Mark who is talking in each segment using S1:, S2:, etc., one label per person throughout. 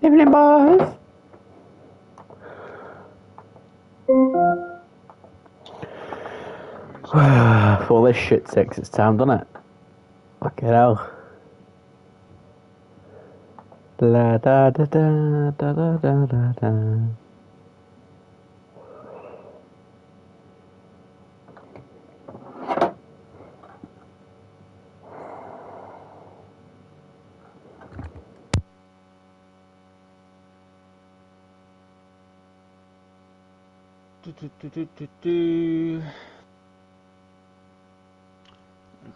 S1: Evening, boys. For this shit takes its time, doesn't it? Fucking hell. Da da da da da da da da da.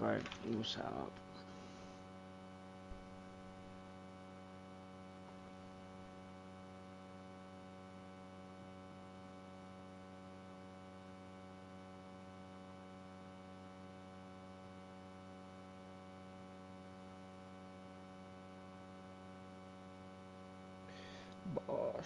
S2: Okay, all set up. Bosh.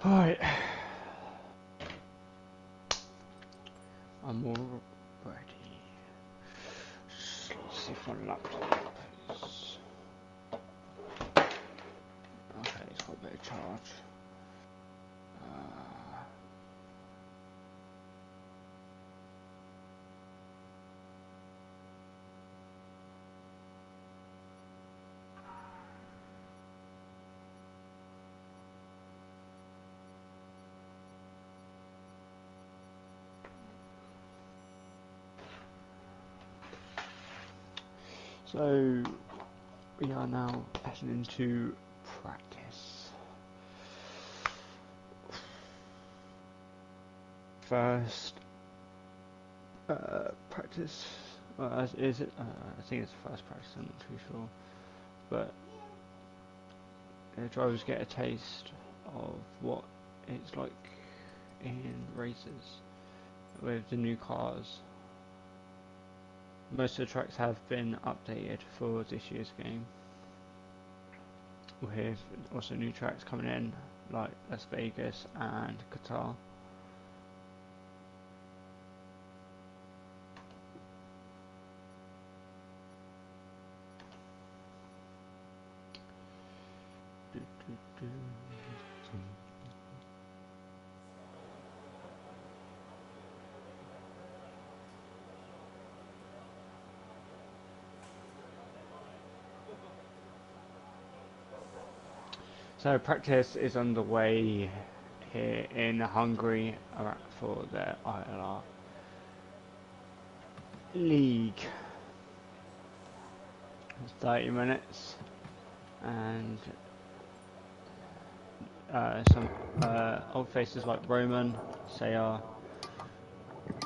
S2: Alright. I'm all ready. Let's see if my laptop is... Okay, it's got a bit of charge. So, we are now heading into practice. First practice, is it? I think it's the first practice, I'm not too sure. But drivers get a taste of what it's like in races with the new cars. Most of the tracks have been updated for this year's game, with also new tracks coming in like Las Vegas and Qatar. So practice is underway here in Hungary for the ILR League. It's 30 minutes and some old faces like Roman, Sayar.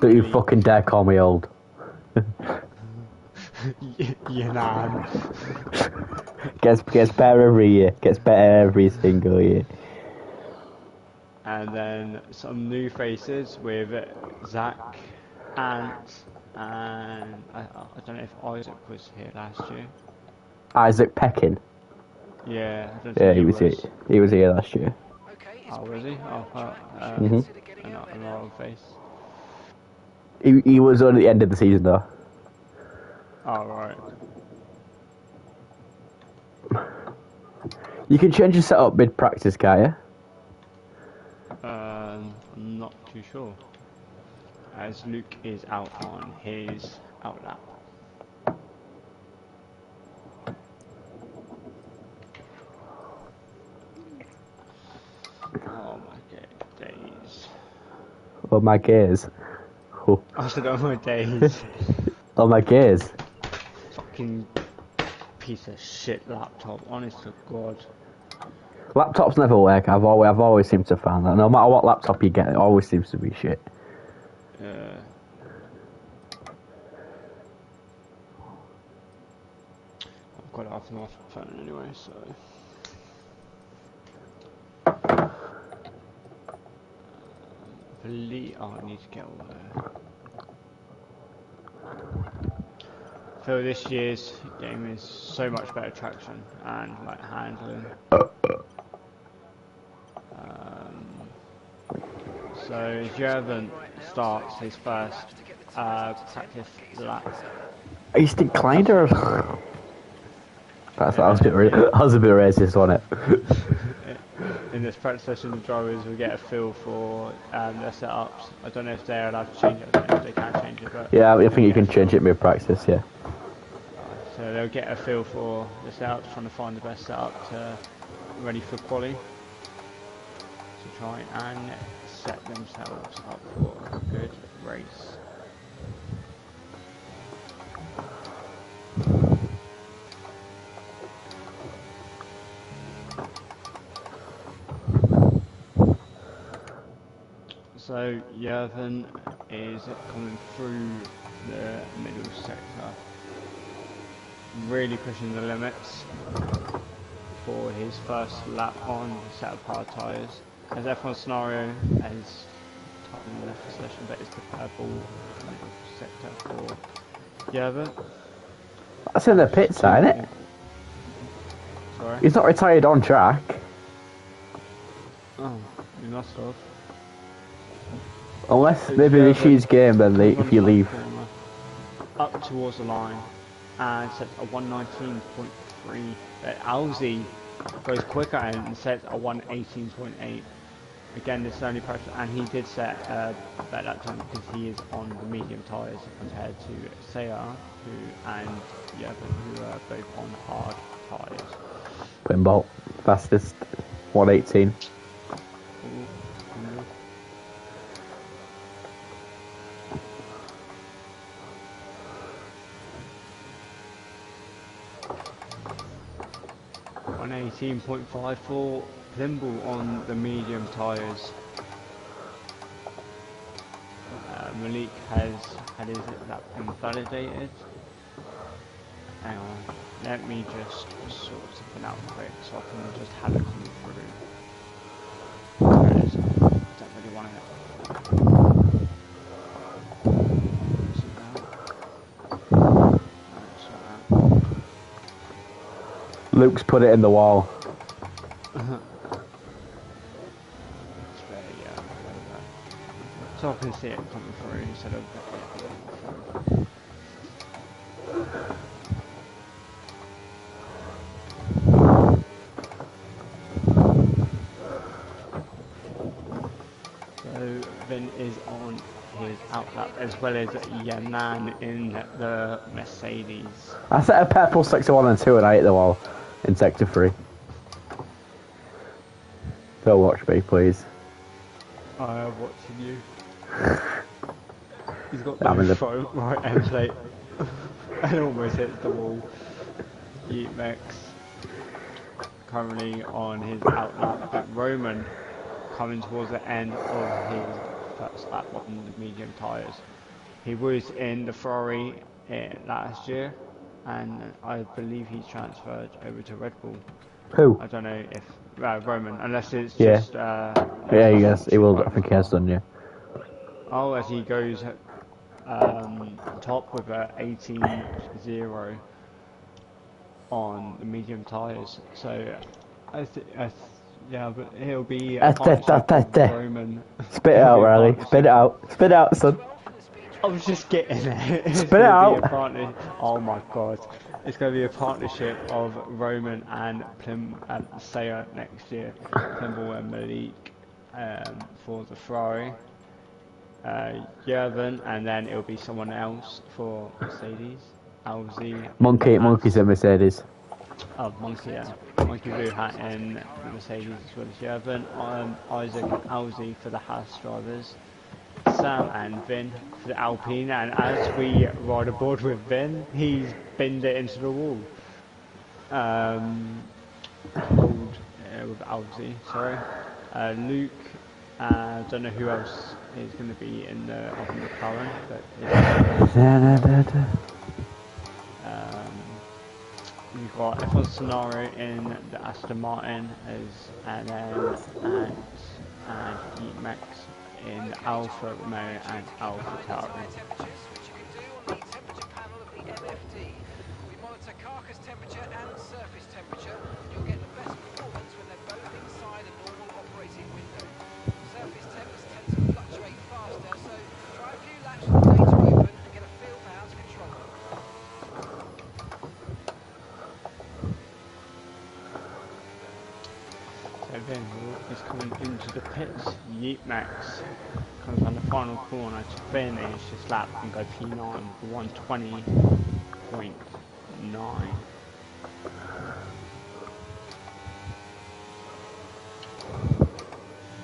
S1: Don't you fucking dare call me old.
S2: Yanan.
S1: Gets better every year. Gets better every single year.
S2: And then some new faces with Zach, Ant, and I don't know if Isaac was here last year.
S1: Isaac Peckin.
S2: Yeah, I don't
S1: Yeah,
S2: think
S1: he was here. He was here last year.
S2: Oh, was he? Oh, another old face.
S1: He was on at the end of the season though.
S2: Oh, right.
S1: You can change your setup mid-practice, can't you?
S2: I'm not too sure. As Luke is out on his outlap. Oh my days.
S1: Oh my gears. Oh.
S2: I said, oh my days.
S1: Oh my gears.
S2: Fucking piece of shit laptop, honest to God.
S1: Laptops never work. I've always seemed to find that. No matter what laptop you get, it always seems to be shit.
S2: I've got it off my phone anyway, so. I need to get all there. I feel this year's game is so much better traction and like handling. So Jurgen starts his first practice lap.
S1: Are you still inclined or? That was a bit racist, wasn't it?
S2: In this practice session, the drivers will get a feel for their setups. I don't know if they're allowed to change it. I don't know if they can change it, but
S1: Yeah, I think you can change it mid-practice, yeah.
S2: So they'll get a feel for the setups, trying to find the best setup to ready for quali, to try and set themselves up for a good race. So Jurgen is coming through the middle sector, really pushing the limits for his first lap on a set of hard tyres. As F1 scenario as top in the left session, but it's the purple middle sector for Jurgen.
S1: That's in the pit side, isn't it?
S2: Sorry?
S1: He's not retired on track.
S2: Oh, you must have.
S1: Unless maybe this year's game, then if you leave.
S2: Up towards the line and sets a 119.3. Alzi goes quicker and sets a 118.8. Again, this is only pressure, and he did set a better lap time because he is on the medium tyres compared to Sayar and Jurgen, who are both on hard tyres.
S1: Pinball, fastest, 118.
S2: On 18.54, Plimble on the medium tyres. Malik has had his lap invalidated. Hang on, let me just sort something out quick so I can just have it come through. There it is. Don't really want it.
S1: Luke's put it in the wall.
S2: So I can see it coming through instead of So Vin is on his outlap as well as Yanan in the Mercedes.
S1: I set a purple sector 1 and 2 and I hit the wall in sector 3. Don't watch me, please.
S2: I am watching you. He's got the front right end plate and almost hits the wall. Yeetmex currently on his outlap, but Roman coming towards the end of his first lap on the medium tyres. He was in the Ferrari last year, and I believe he's transferred over to Red Bull.
S1: Who?
S2: I don't know if Roman, unless it's just.
S1: Yeah, yes, he will. I think he has done, yeah.
S2: Oh, as he goes top with a 18.0 on the medium tyres. So, yeah, but he'll be a partnership with Roman.
S1: Spit it out, Riley. Spit it out. Spit it out, son.
S2: I was just getting there.
S1: Spit it out.
S2: Oh my god. It's going to be a partnership of Roman and Sayar next year. Plimble and Malik for the Ferrari. Jurgen, and then it'll be someone else for Mercedes. Alzi.
S1: Monkey's a Mercedes.
S2: Oh, Monkey, yeah. Monkey Blue Hat in the Mercedes as well as Jurgen. Isaac and Alzi for the Haas drivers. Sam and Vin for the Alpine, and as we ride aboard with Vin, he's binned it into the wall. With Alzi, sorry. Luke, I don't know who else is going to be in the McLaren, but we've got F1 Scenario in the Aston Martin and then Max in Alfa Romeo and Alfa Tauri.
S3: We monitor carcass temperature and surface temperature. You'll get the best performance when they're both inside a normal operating window. Surface temps tend to fluctuate
S2: Then into the pits, Yeet Max comes on the final corner to finish his lap and go P9 with 120.9.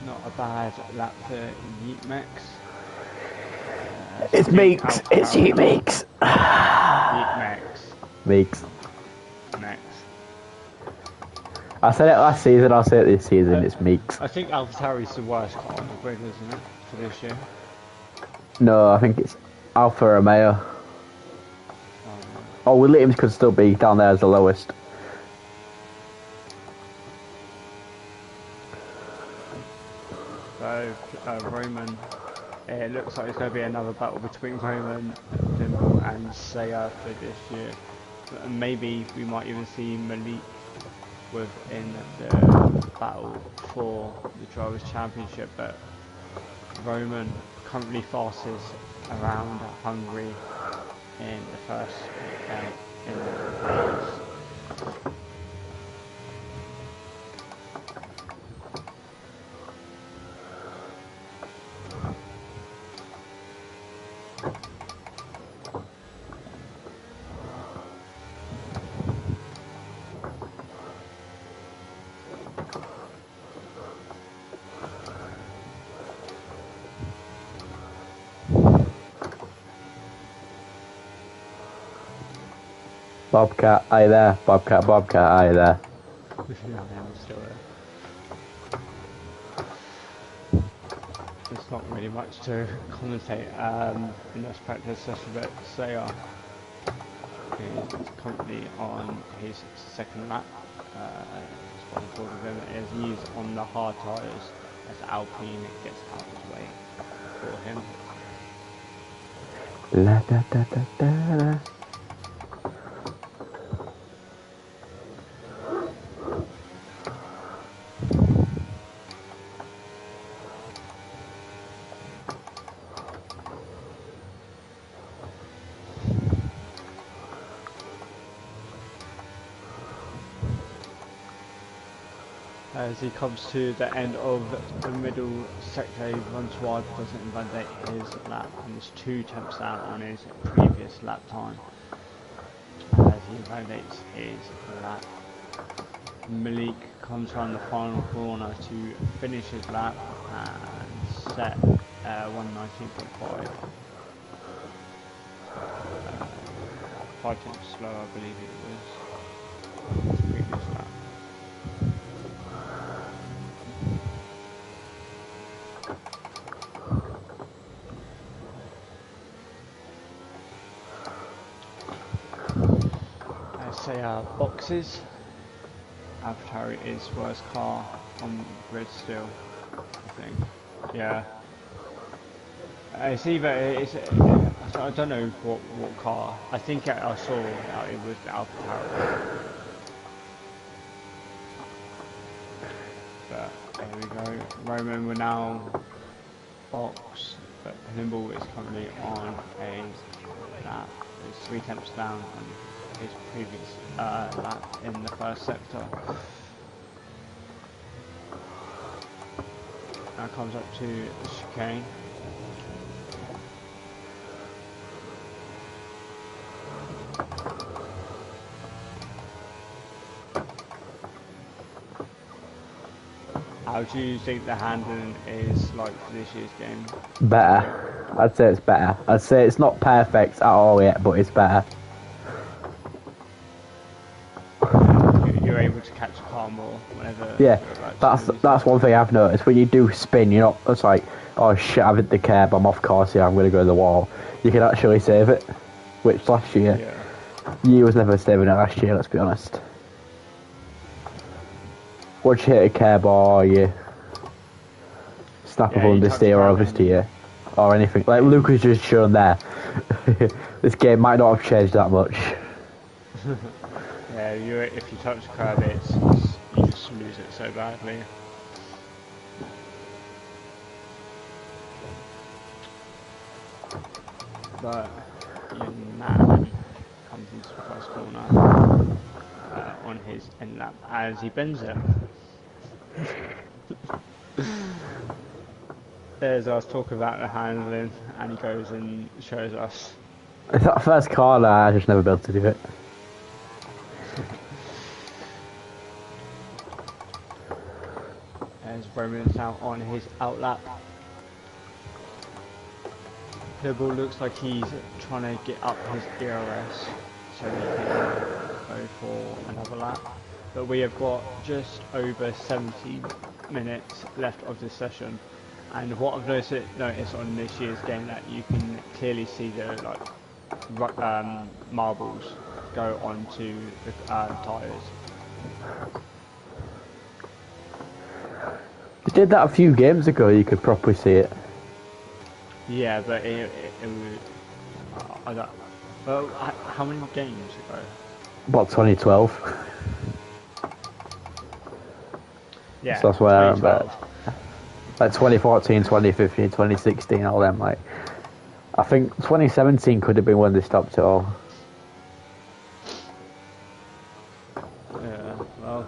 S2: Not a bad lap for Yeet Max.
S1: It's Meeks. It's Yeet Meeks.
S2: Yeet Max.
S1: Meeks.
S2: Max.
S1: I said it last season. I'll say it this season. It's Meeks.
S2: I think AlphaTauri's the worst car on the grid, isn't it, for this year?
S1: No, I think it's Alfa Romeo. Oh, Williams could still be down there as the lowest.
S2: So, Roman, it looks like it's going to be another battle between Roman, Dimble and Saya for this year. And maybe we might even see Malik within the battle for the Drivers' Championship, but Roman currently fastest around Hungary in the first in the race.
S1: Bobcat, are you there? Bobcat, are you there?
S2: Yeah, I'm still there. There's not really much to commentate in this practice session, but Saya is currently on his second lap. Spotted forward of him as he's on the hard tyres as Alpine gets out of his way for him.
S1: La da da da da da.
S2: As he comes to the end of the middle sector, he runs wide, doesn't invalidate his lap, and is 2 tenths down on his previous lap time. As he invalidates his lap, Malik comes around the final corner to finish his lap and set 119.5. 5 tenths slower, I believe it was, his previous lap. Say boxes. AlphaTauri is worst car on grid still, I think. Yeah. It's either I don't know what car. I think I saw it was the AlphaTauri. But there we go. Roman will now box, but Nimble is currently on a lap. It's 3 tenths down on his previous lap in the first sector. Now comes up to the chicane. How do you think the handling is like for this year's game?
S1: Better. I'd say it's better. I'd say it's not perfect at all yet, but it's better.
S2: You're able to catch a car more whenever.
S1: Yeah, that's one thing I've noticed. When you do spin, you're not. It's like, oh shit, I've hit the curb. I'm off course here. I'm going to go to the wall. You can actually save it. Which last year, you was never saving it last year. Let's be honest. Once you hit a curb or you snap a understeer or oversteer or anything, like Luke has just shown there, this game might not have changed that much.
S2: Yeah, if you touch the curb, you just lose it so badly. But your man comes into the first corner on his end lap as he bends it. There's us talking about the handling, and he goes and shows us.
S1: It's that first car that I just never be able to do it.
S2: As Roman's now on his outlap. Pibble looks like he's trying to get up his ERS so he can go for another lap. But we have got just over 70 minutes left of this session. And what I've noticed on this year's game, that you can clearly see the marbles go onto the tyres.
S1: They did that a few games ago, you could properly see it.
S2: Yeah, but it was... I don't... Well, how many games ago?
S1: What, 2012?
S2: Yeah,
S1: So that's where I'm
S2: 2012.
S1: like 2014, 2015, 2016, all them, like. I think 2017 could have been when they stopped it all.
S2: Yeah, well,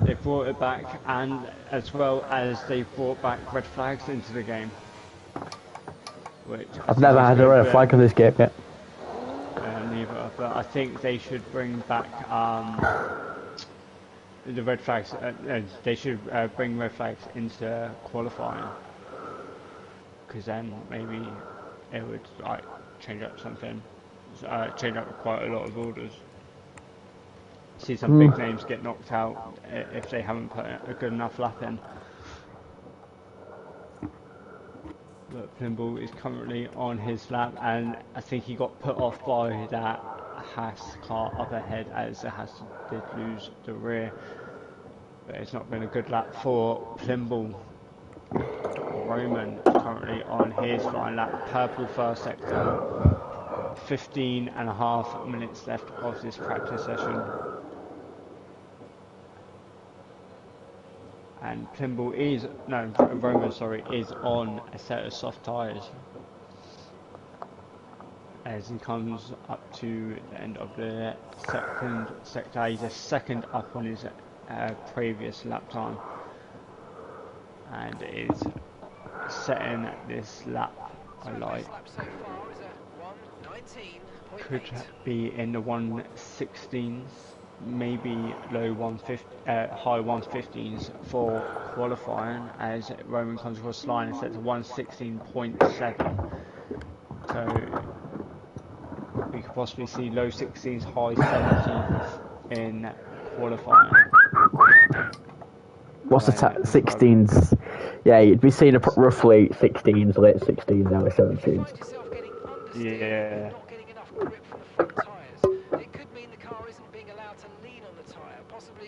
S2: they brought it back, and as well as they brought back red flags into the game. Which
S1: I've never had a red flag in this game yet.
S2: Neither, but I think they should bring back the red flags. They should bring red flags into qualifying, because then maybe it would like change up something, change up quite a lot of orders. See some big names get knocked out if they haven't put a good enough lap in. But Plimble is currently on his lap, and I think he got put off by that Haas car up ahead, as the Haas did lose the rear. But it's not been a good lap for Plimble. Roman is currently on his final lap, purple first sector. 15.5 minutes left of this practice session. And Roman is on a set of soft tyres as he comes up to the end of the second sector. He's a second up on his previous lap time, and is setting this lap alight. Could be in the 116s, maybe low 150, high 115s for qualifying, as Roman comes across the line and sets a 116.7. So we could possibly see low 16s, high 17s in qualifying.
S1: What's the 16s? Yeah, you'd be seeing roughly 16s, late 16s, early 17s.
S2: Yeah.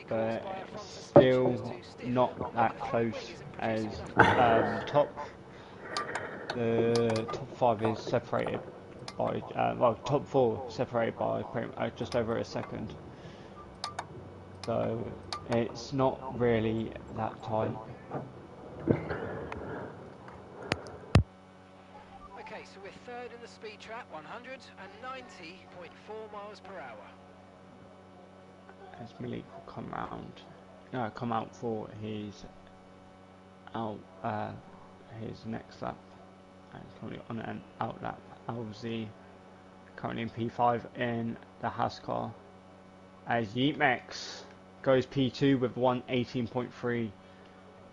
S2: But still not that close, as the top 5 is separated by top 4 separated by just over a second, so it's not really that tight.
S3: Okay, so we're third in the speed trap, 190.4 miles per hour.
S2: As Malik will come out for his his next lap, and currently on an out lap. Alzi currently in P5 in the Haas car, as Yeetmex goes P2 with 118.3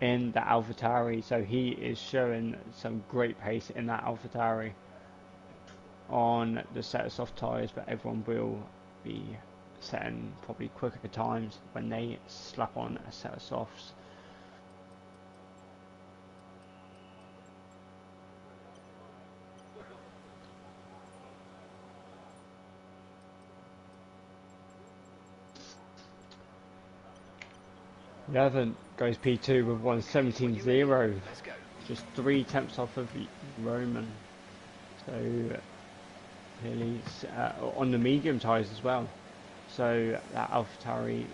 S2: in the AlphaTauri, so he is showing some great pace in that AlphaTauri on the set of soft tyres, but everyone will be setting probably quicker times when they slap on a set of softs. Eleven goes P2 with 117.0, just 3 tenths off of Roman. So clearly on the medium tyres as well. So that AlphaTauri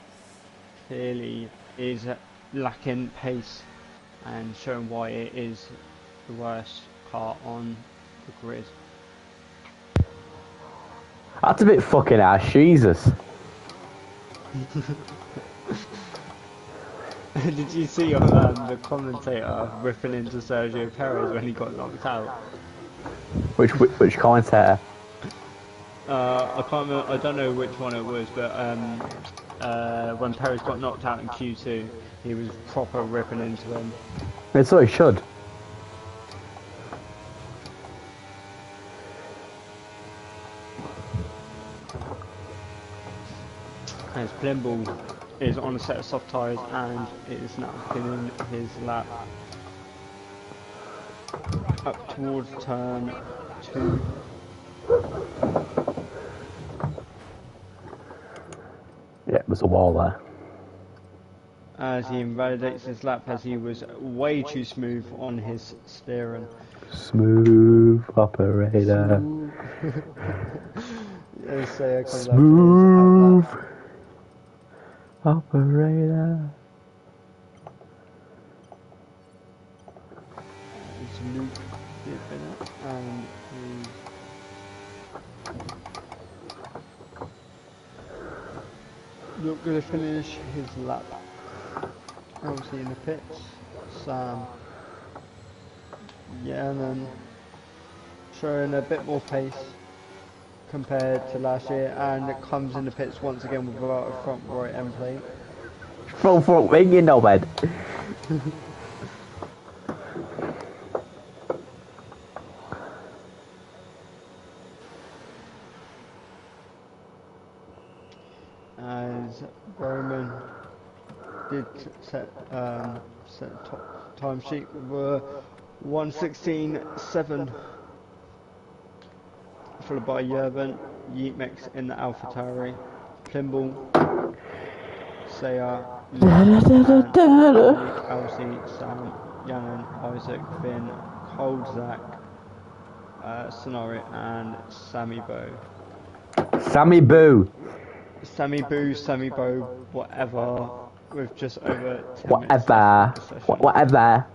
S2: clearly is lacking pace, and showing why it is the worst car on the grid.
S1: That's a bit fucking ass, Jesus.
S2: Did you see the commentator ripping into Sergio Perez when he got knocked out?
S1: Which commentator?
S2: I can't remember, I don't know which one it was, but when Perez got knocked out in Q2, he was proper ripping into him.
S1: It's so he should.
S2: As Plimbull is on a set of soft tyres and it is now pinning his lap up towards turn 2.
S1: Yeah, there's a wall there.
S2: As he invalidates his lap as he was way too smooth on his steering.
S1: Smooth operator. Smooth operator.
S2: It's Luke Bennett and he's not going to finish his lap. Obviously in the pits, Sam Yannon showing a bit more pace compared to last year, and it comes in the pits once again without a front right end plate.
S1: Front wing, you know, man.
S2: As Roman did set top time sheet with 1:16.7, followed by Yerban, Yeatmex in the AlphaTauri, Plimbull, Sayar, Elsie, Sam, Yannon, Isaac, Finn, Kolzak, Sonori, and Sammy Bow.
S1: Sammy Boo.
S2: Sammy Bow, whatever, with just over 10
S1: Whatever.
S2: minutes left of the session.
S1: Whatever.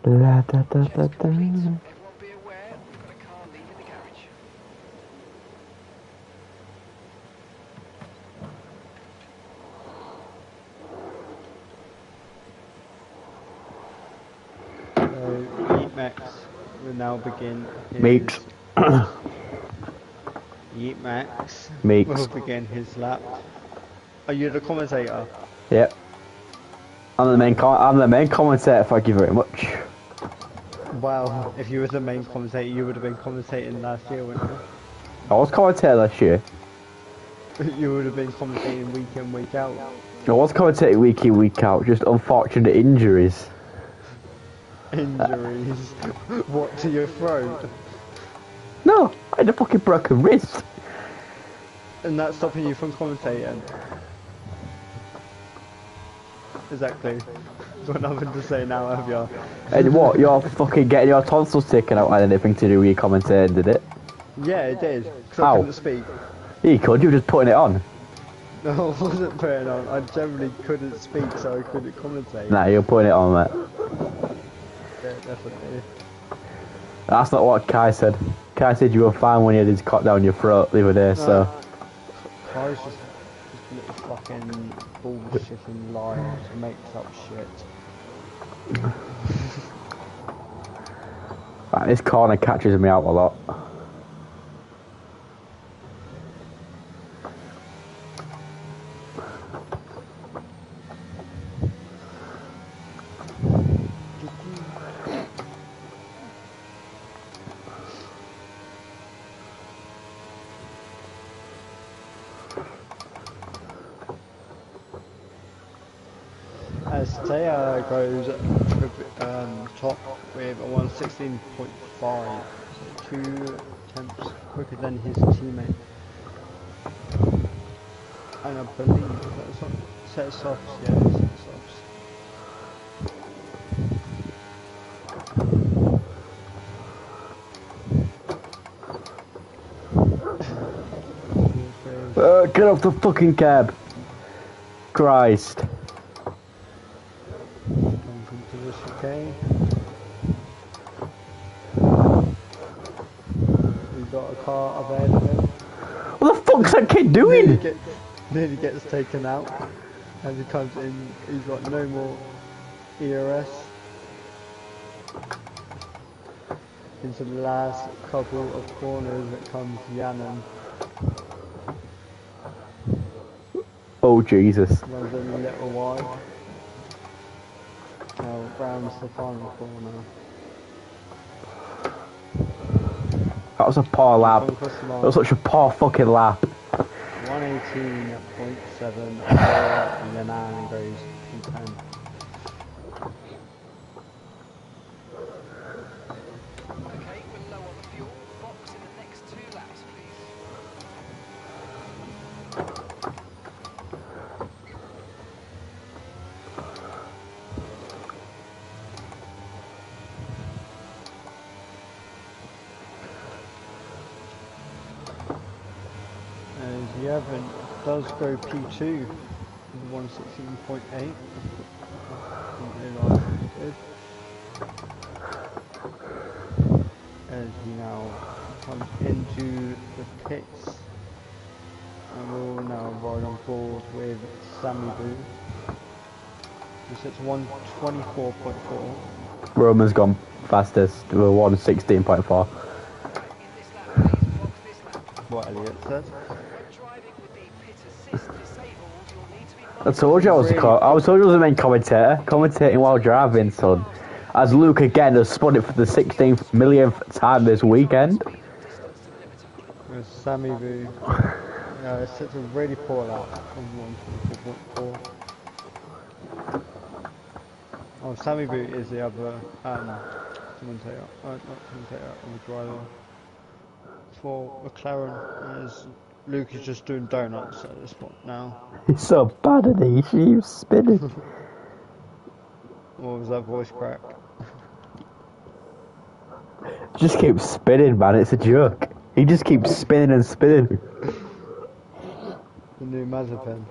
S1: Da, da, da, da, da.
S3: Everyone be aware, we've got a car leaving the garage.
S2: So Yeatmex will now begin his
S1: Meeks.
S2: Yeatmex
S1: Meeks.
S2: will begin his lap. Are you the commentator?
S1: Yep. I'm the main commentator, thank you very much.
S2: Well, if you were the main commentator, you would have been commentating last year, wouldn't you?
S1: I was commentator last year.
S2: You would have been commentating week in, week out.
S1: I was commentating week in, week out, just unfortunate injuries.
S2: Injuries? What, to your throat?
S1: No, I had a fucking broken wrist.
S2: And that's stopping you from commentating? Exactly. You've got nothing to say now, have you?
S1: And what, you're fucking getting your tonsils taken out had anything to do with your commentating, did it?
S2: Yeah, it did. Because I
S1: How?
S2: couldn't speak.
S1: You could, you were just putting it on.
S2: No, I wasn't putting on. I generally couldn't speak, so I couldn't commentate.
S1: Nah, you're putting it on, mate.
S2: Yeah, definitely.
S1: That's not what Kai said. Kai said you were fine when you had his cock down your throat the other day, so...
S2: I was just a little fucking bullshitting liar who makes up shit.
S1: Right, this corner catches me out a lot.
S2: As Taya goes top with a 1:16.5, so 2 attempts quicker than his teammate. And I believe that's not set of softs, yeah, set of softs.
S1: Get off the fucking cab. Christ.
S2: Comes into the chicane. got a car ahead of him.
S1: What the fuck's that kid doing?
S2: Nearly gets taken out. As he comes in, he's got no more ERS. Into the last couple of corners that comes Yannon.
S1: Oh Jesus.
S2: Runs a little wide. Now rounds the final corner.
S1: That was a poor lap. That was such a poor fucking lap.
S2: 118.7 and then Anne goes P10.
S3: Okay, we're low on the fuel. Fox in the next 2 laps, please.
S2: As Yevon does go P2 with 116.8. As he now comes into the pits and will now ride on board with Sammy Boo. He sits 124.4.
S1: Roman's gone fastest with 116.4.
S3: In this lap, please, Fox, this lap.
S2: What Elliot said.
S3: When driving with the pit assist disabled, you'll need to be
S1: I told you I was the main commentator, commentating while driving, son. As Luke again has spun it for the 16th millionth time this weekend.
S2: With Sammy Boo. It's such a really poor lap from 124.4. Oh, Sammy Boo is the other commentator, not commentator, the driver for McLaren, as Luke is just doing donuts at this point now.
S1: He's so bad at it, he's spinning.
S2: What was that voice crack?
S1: Just keeps spinning, man, it's a joke. He just keeps spinning and spinning.
S2: The new Mazepin.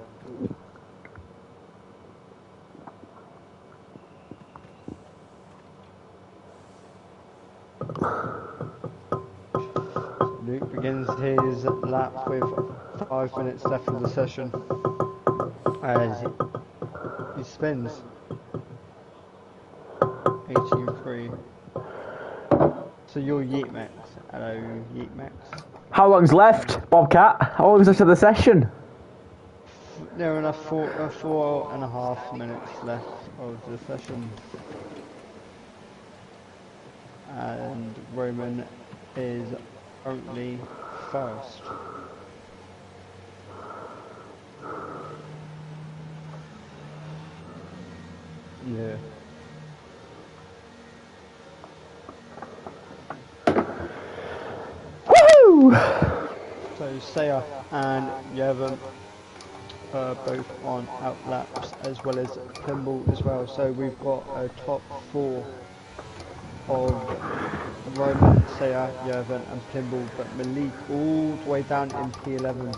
S2: Luke begins his lap with 5 minutes left of the session as he spins 18.3. So you're Yeetmax. Hello, Yeetmax.
S1: How long's left, Bobcat? How long's left of the session?
S2: There are enough 4.5 minutes left of the session. And Roman is currently first. Yeah.
S1: Woo!
S2: So Saya and Yevon both on out laps, as well as Pimble as well. So we've got a top 4 of Roman, Saya, Yevon and Pimble, but Malik all the way down in P11.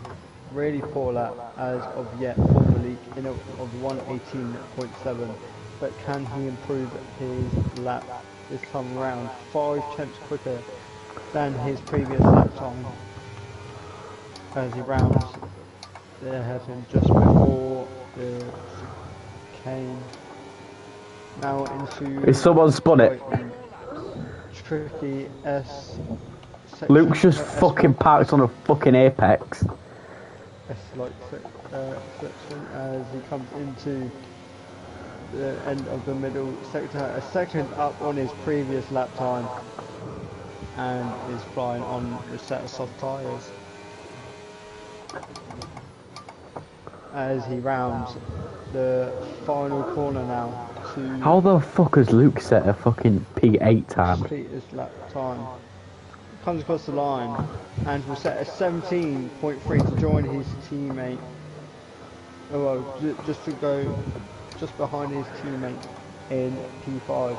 S2: Really poor lap as of yet for Malik of 118.7. But can he improve his lap this time around? 5 tenths quicker than his previous lap time as he rounds the hairpin just before the chicane. Now into
S1: Is someone spun it?
S2: Tricky S section.
S1: Luke's just fucking parked on a fucking apex.
S2: S-like section as he comes into the end of the middle sector, a second up on his previous lap time, and is flying on the set of soft tyres as he rounds the final corner now to
S1: How the fuck has Luke set a fucking P8 time?
S2: complete his lap time. Comes across the line and will set a 17.3 to join his teammate. Oh well, just to go just behind his teammate in P5.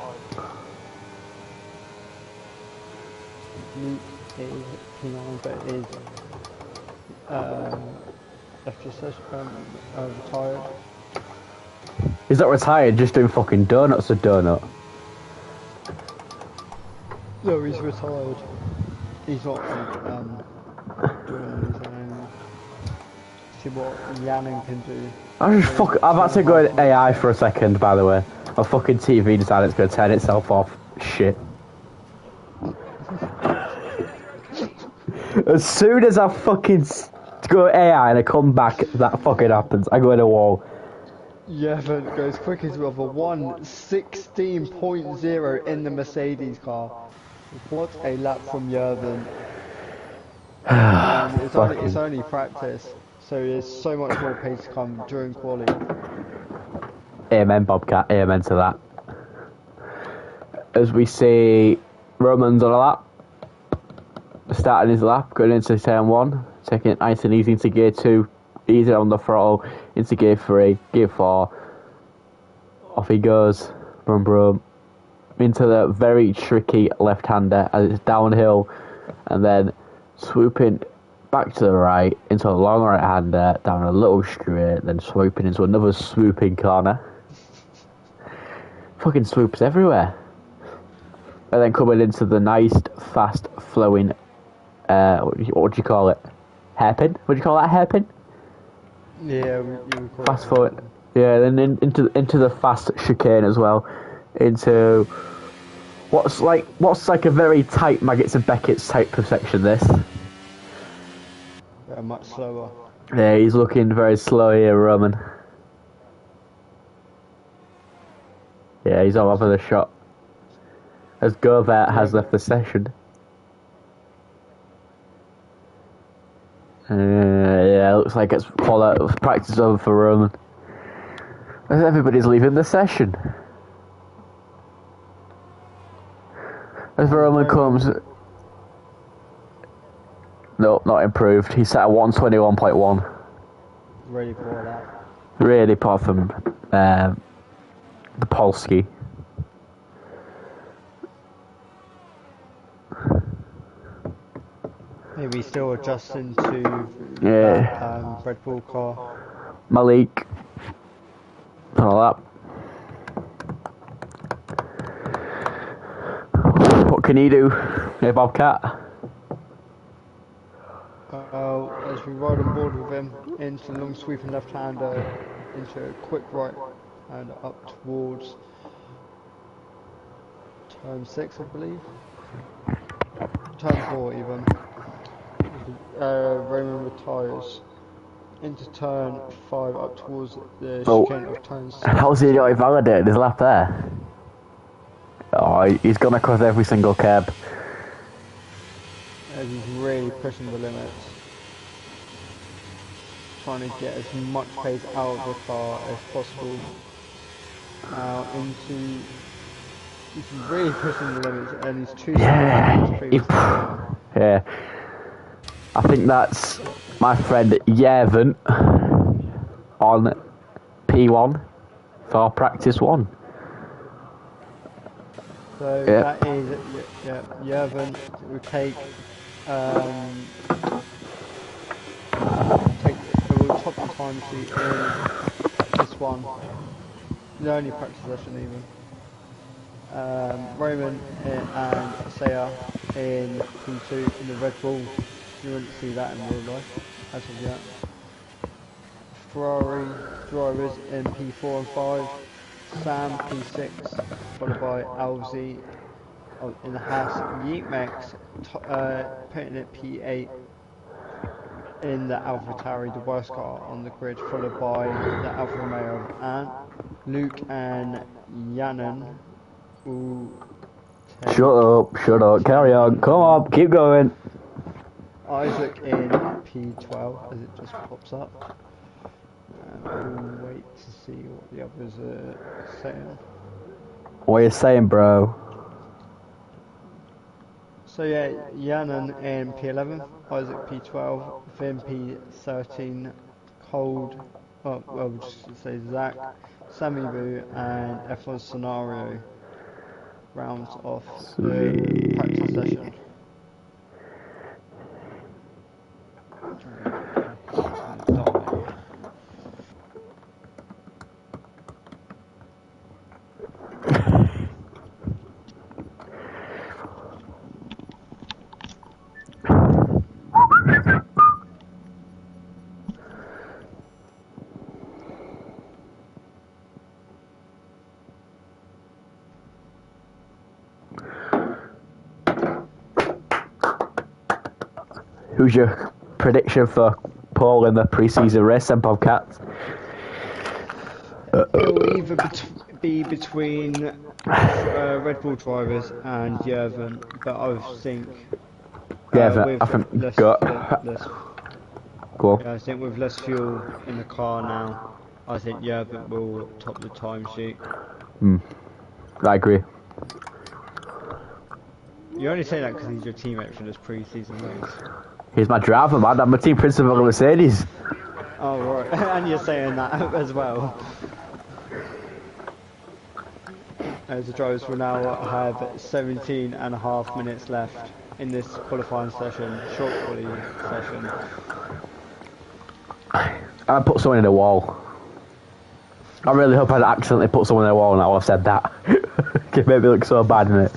S2: Luke is P9, but is left his session, retired.
S1: He's not retired, just doing fucking donuts a donut.
S2: No, he's retired. He's not doing anything. See what Yannon can do.
S1: I'm about to go in AI for a second, by the way. My fucking TV decided it's going to turn itself off. Shit. As soon as I fucking go AI and I come back, that fucking happens. I go in a wall.
S2: Yevon goes quickest with a 1:16.0 in the Mercedes car. What a lap from Yevon. And it's only practice, so there's so much more pace to come during quali.
S1: Amen, Bobcat. Amen to that. As we see Roman's on a lap, starting his lap, going into turn 1, taking it nice and easy into gear 2, easy on the throttle, into gear 3, gear 4. Off he goes, brum brum, into the very tricky left-hander as it's downhill, and then swooping back to the right into a long right-hander, down a little straight, then swooping into another swooping corner. Fucking swoops everywhere. And then coming into the nice, fast-flowing, what do you call it? Hairpin? Would you call that hairpin?
S2: Yeah, you would call
S1: fast forward. Yeah, then into the fast chicane as well. Into what's like a very tight Maggots and Beckett's type of section. This.
S2: Yeah, much slower.
S1: Yeah, he's looking very slow here, Roman. Yeah, he's all over the shot. As Govert has left the session. Yeah, looks like it's practice over for Roman. As everybody's leaving the session. As Roman comes... No, not improved. He's set at 121.1.
S2: Really poor that.
S1: Really poor from the Polski.
S2: Maybe still adjusting to
S1: that
S2: Red Bull car.
S1: Malik. All that. What can he do? Hey, Bobcat.
S2: As we ride on board with him into long sweeping left-hander, into a quick right and up towards turn 6, I believe. Turn 4 even. Roman retires into turn 5 up towards the chicane of turn 6.
S1: How's he got validated his lap there? Oh, he's gone across every single curb.
S2: As he's really pushing the limits. Trying to get as much pace out of the car as possible. Now he's really pushing the limits and he's too slow.
S1: Yeah. I think that's my friend Yevon on P1 for practice 1.
S2: So that is Yevon will take the top of time sheet in this one. The only practice session even. Roman and Saya in P2 in the Red Bull. You wouldn't see that in real life as of yet. Ferrari drivers in P4 and 5. Sam P6, followed by Alzi in the Haas. Yeatmax putting it P8 in the AlphaTauri, the worst car on the grid, followed by the Alfa Romeo of Ant. Luke and Yannon.
S1: Shut up, carry on, come on, keep going.
S2: Isaac in P12 as it just pops up. We'll wait to see what the others are saying.
S1: What are you saying, bro?
S2: So yeah, Yannon in P11, Isaac P12, Finn P13, Cold, we'll just say Zach, Sammy Boo and F1 Scenario rounds off the practice session.
S1: Who's your prediction for Paul in the pre-season race then, Bobcats?
S2: It will either be between Red Bull drivers and Jurgen, but I think with
S1: I think
S2: less,
S1: go.
S2: less,
S1: Go on.
S2: yeah, I think with less fuel in the car now, I think Jurgen will top the timesheet.
S1: I agree.
S2: You only say that because he's your teammate for this pre-season race.
S1: He's my driver, man. I'm a team principal of Mercedes.
S2: Oh right, and you're saying that as well. As the drivers will now have 17 and a half minutes left in this qualifying session, short qualifying session.
S1: I put someone in the wall. I really hope I accidentally put someone in the wall now I've said that. It made me look so bad, innit?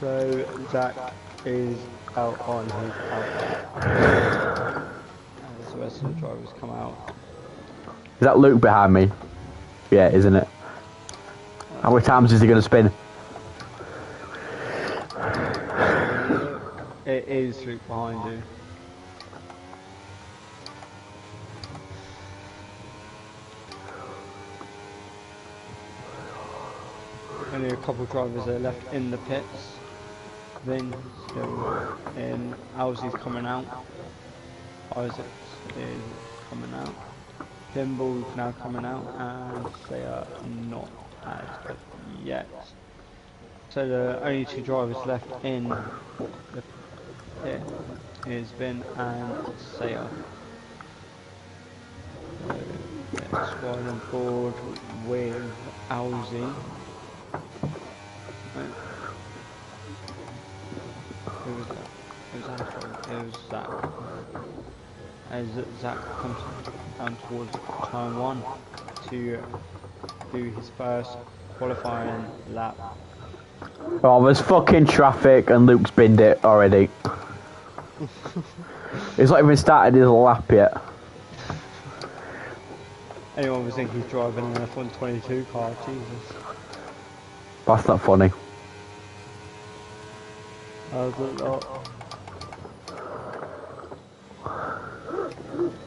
S2: So Zach is out on his outside. As the rest of the drivers come out.
S1: Is that Luke behind me? Yeah, isn't it? How many times is he going to spin?
S2: It is Luke behind you. Only a couple of drivers are left in the pits. Vin's still in. Alzy's coming out. Isaac's is coming out. Dimble's now coming out, and they are not as of yet. So the only two drivers left in the pit is Vin and Saya. So let's ride on board with Alzy. Who was that? It was Zach. As Zach comes down towards turn 1 to do his first qualifying lap.
S1: Oh, there's fucking traffic and Luke's binned it already. He's not even started his lap yet.
S2: Anyone would think he's driving an F122 car, Jesus.
S1: That's not funny.
S2: How's it not?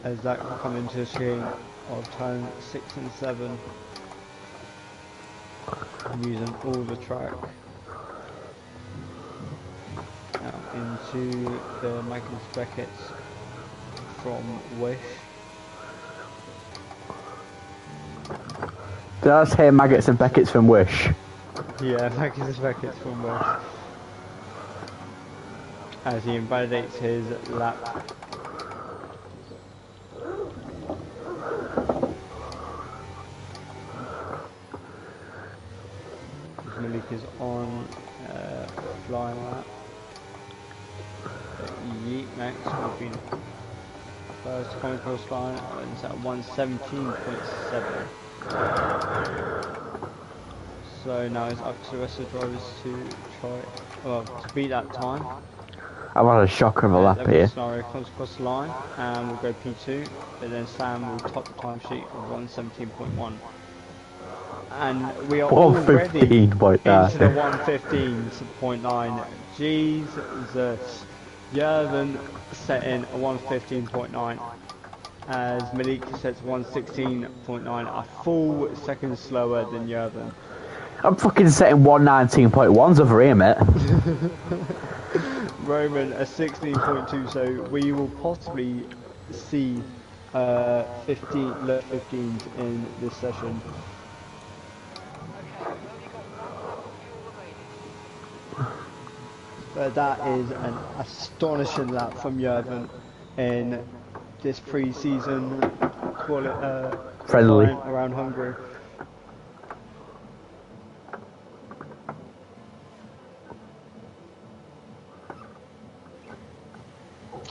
S2: As that come into the screen of turn 6 and 7. I'm using all the track. Now into the Magnus Beckett's from Wish.
S1: Did I say Maggots and Beckett's from Wish?
S2: Yeah, Magnus Beckett's from Wish. As he invalidates his lap. Malik is on flying lap. Yeet Max will be first coming across line, and it's at 117.7. So now it's up to the rest of the drivers to try, to beat that time.
S1: I've had a shocker of a lap here.
S2: Scenario comes across the line, and we'll go P2, but then Sam will top the timesheet of 117.1. And we are already into the 115.9. Jesus. Jurgen setting a 115.9 as Malik sets 116.9, a full second slower than Jurgen.
S1: I'm fucking setting 119.1s over here, mate.
S2: Roman a 16.2, so we will possibly see 15 low 15s in this session. But that is an astonishing lap from Jurgen in this pre-season
S1: friendly
S2: around Hungary.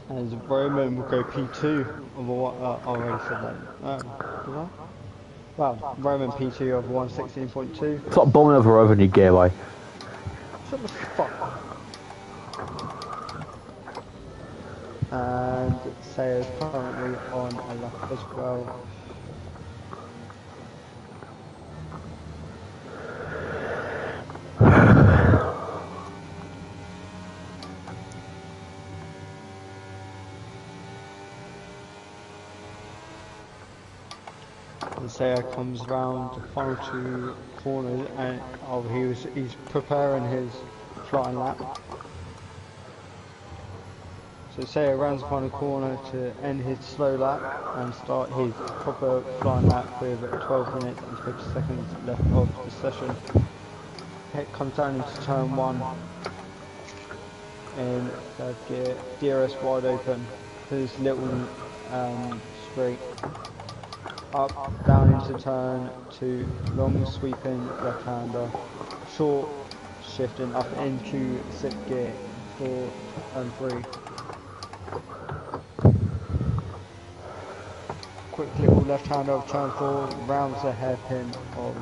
S2: As Roman will go P2 of I already said that. Did I? Well, Roman P2 of 116.2.
S1: Stop bombing over over you gay boy.
S2: Shut the fuck up. And Sayers currently on a lap as well. So Sayer comes around the final two corners, and he's preparing his flying lap. So Sayer rounds the final corner to end his slow lap and start his proper flying lap with 12 minutes and 50 seconds left of the session. It comes down into turn 1 in third gear, DRS wide open, this little straight, up, down into turn 2, long sweeping left-hander, short shifting up into 6th gear, 4 and 3. Quick little left-hander of turn 4, rounds the hairpin of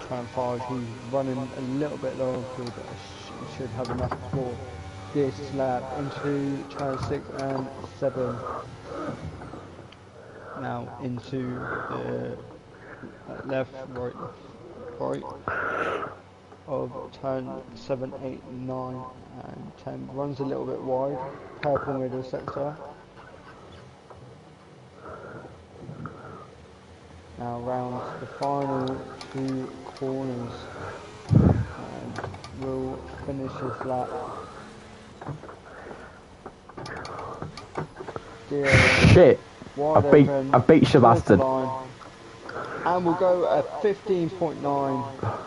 S2: turn 5. He's running a little bit low on fuel, but should have enough for this lap. Into turn 6 and 7. Now into the left, right of turn 7, 8, 9 and 10. Runs a little bit wide, purple middle sector. Now rounds the final 2 corners and will finish his lap.
S1: Shit!
S2: Wide
S1: I beat Sebastian.
S2: And we'll go at 15.9,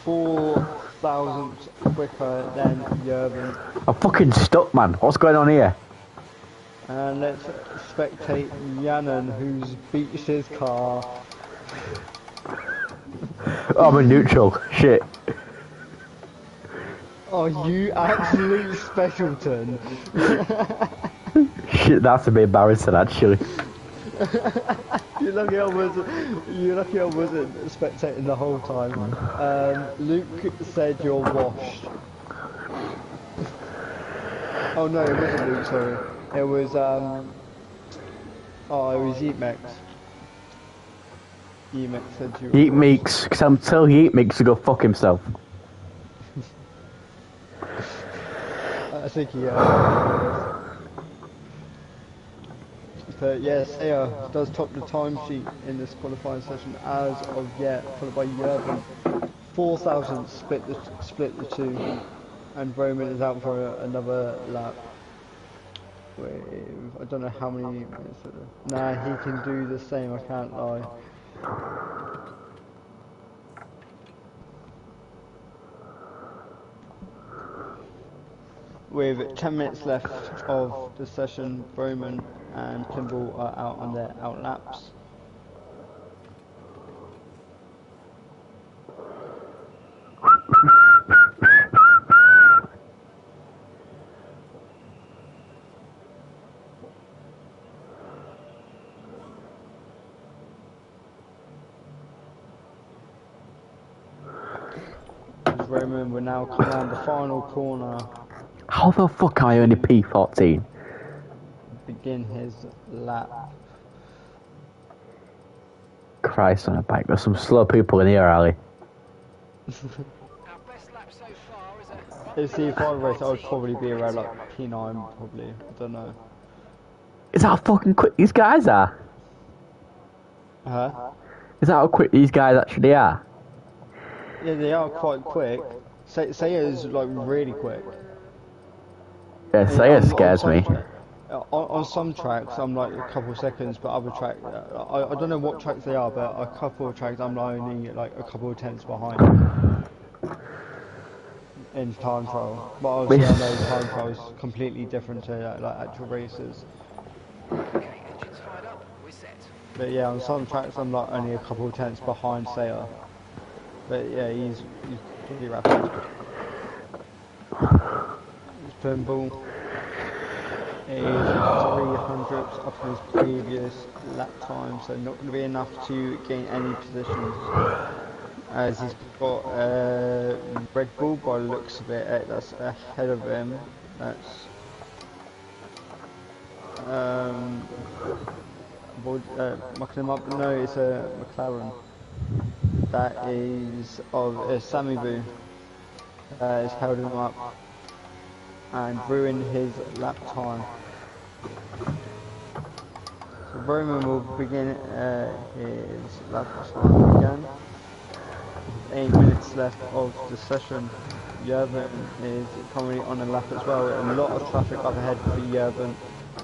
S2: 4 thousandths quicker than Jurgen.
S1: I'm fucking stuck, man. What's going on here?
S2: And let's spectate Yannon, who's beached his car.
S1: I'm in neutral. Shit.
S2: Oh, you absolute specialton.
S1: Shit, that's a bit embarrassing, actually.
S2: You're lucky I wasn't spectating the whole time. Luke said you're washed. Oh no, it wasn't Luke, sorry. It was, it was Yeetmex. Yeetmex said you were
S1: Yeetmex, because I'm telling Yeetmex to go fuck himself.
S2: I think he, but yes, Sayer does top the timesheet in this qualifying session as of yet, followed by Jurgen. 4 thousandths split the two, and Roman is out for another lap. I don't know how many minutes. Nah, he can do the same, I can't lie. With 10 minutes left of the session, Bowman and Kimball are out on their out laps. Roman will now come around the final corner.
S1: How the fuck am I only P14?
S2: Begin his lap.
S1: Christ on a bike, there's some slow people in here, Ali.
S3: Our best lap so far is a
S2: If the final race, I would probably be around like P9, probably. I don't know.
S1: Is that how fucking quick these guys are?
S2: Huh?
S1: Is that how quick these guys actually are?
S2: Yeah, they are quite quick. Sayer's like really quick.
S1: Yeah, Sayer scares me.
S2: On some tracks, I'm like a couple of seconds, but other tracks, I don't know what tracks they are, but a couple of tracks I'm only like a couple of tenths behind in time trial. But obviously, I know time trial is completely different to like actual races.
S3: okay, engines fired up, we're set.
S2: But yeah, on some tracks, I'm like only a couple of tenths behind Sayer. But yeah, he's pretty rapid. His pinball is 300ths up from his previous lap time, so not going to be enough to gain any positions. As he's got Red Bull by the looks of it, that's ahead of him. That's mucking him up. No, it's a McLaren. That is of Sammy Boo. Has held him up and ruined his lap time. Roman will begin his lap time again. 8 minutes left of the session. Jurgen is currently on a lap as well. A lot of traffic up ahead for Jurgen.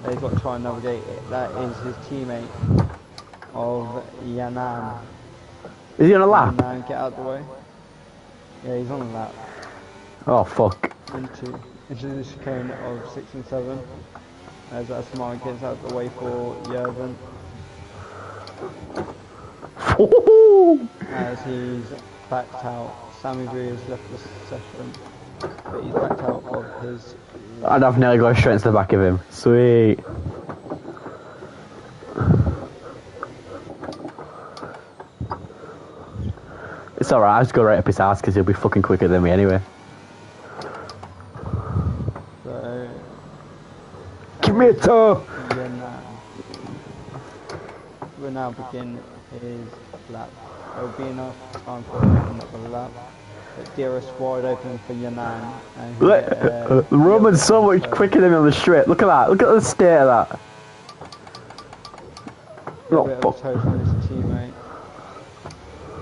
S2: He's got to try and navigate it. That is his teammate of Yanan.
S1: Is he on a lap?
S2: Yanan, get out the way. Yeah, he's on a lap.
S1: Oh fuck.
S2: Into the chicane of 6 and 7. As that smart gets out the way for Jurgen. As he's backed out. Sammy Bree has left the session. But he's backed out of his...
S1: I'd have nearly gone straight into the back of him. Sweet. It's alright, I'll just go right up his ass because he'll be fucking quicker than me anyway.
S2: So...
S1: Give me a toe!
S2: We'll now begin his lap. There will be enough time for another lap. But dearest wide open for Yanan. And
S1: Roman's so much quicker than me on the straight. Look at that. Look at the state of that.
S2: A bit of a toe from his teammate.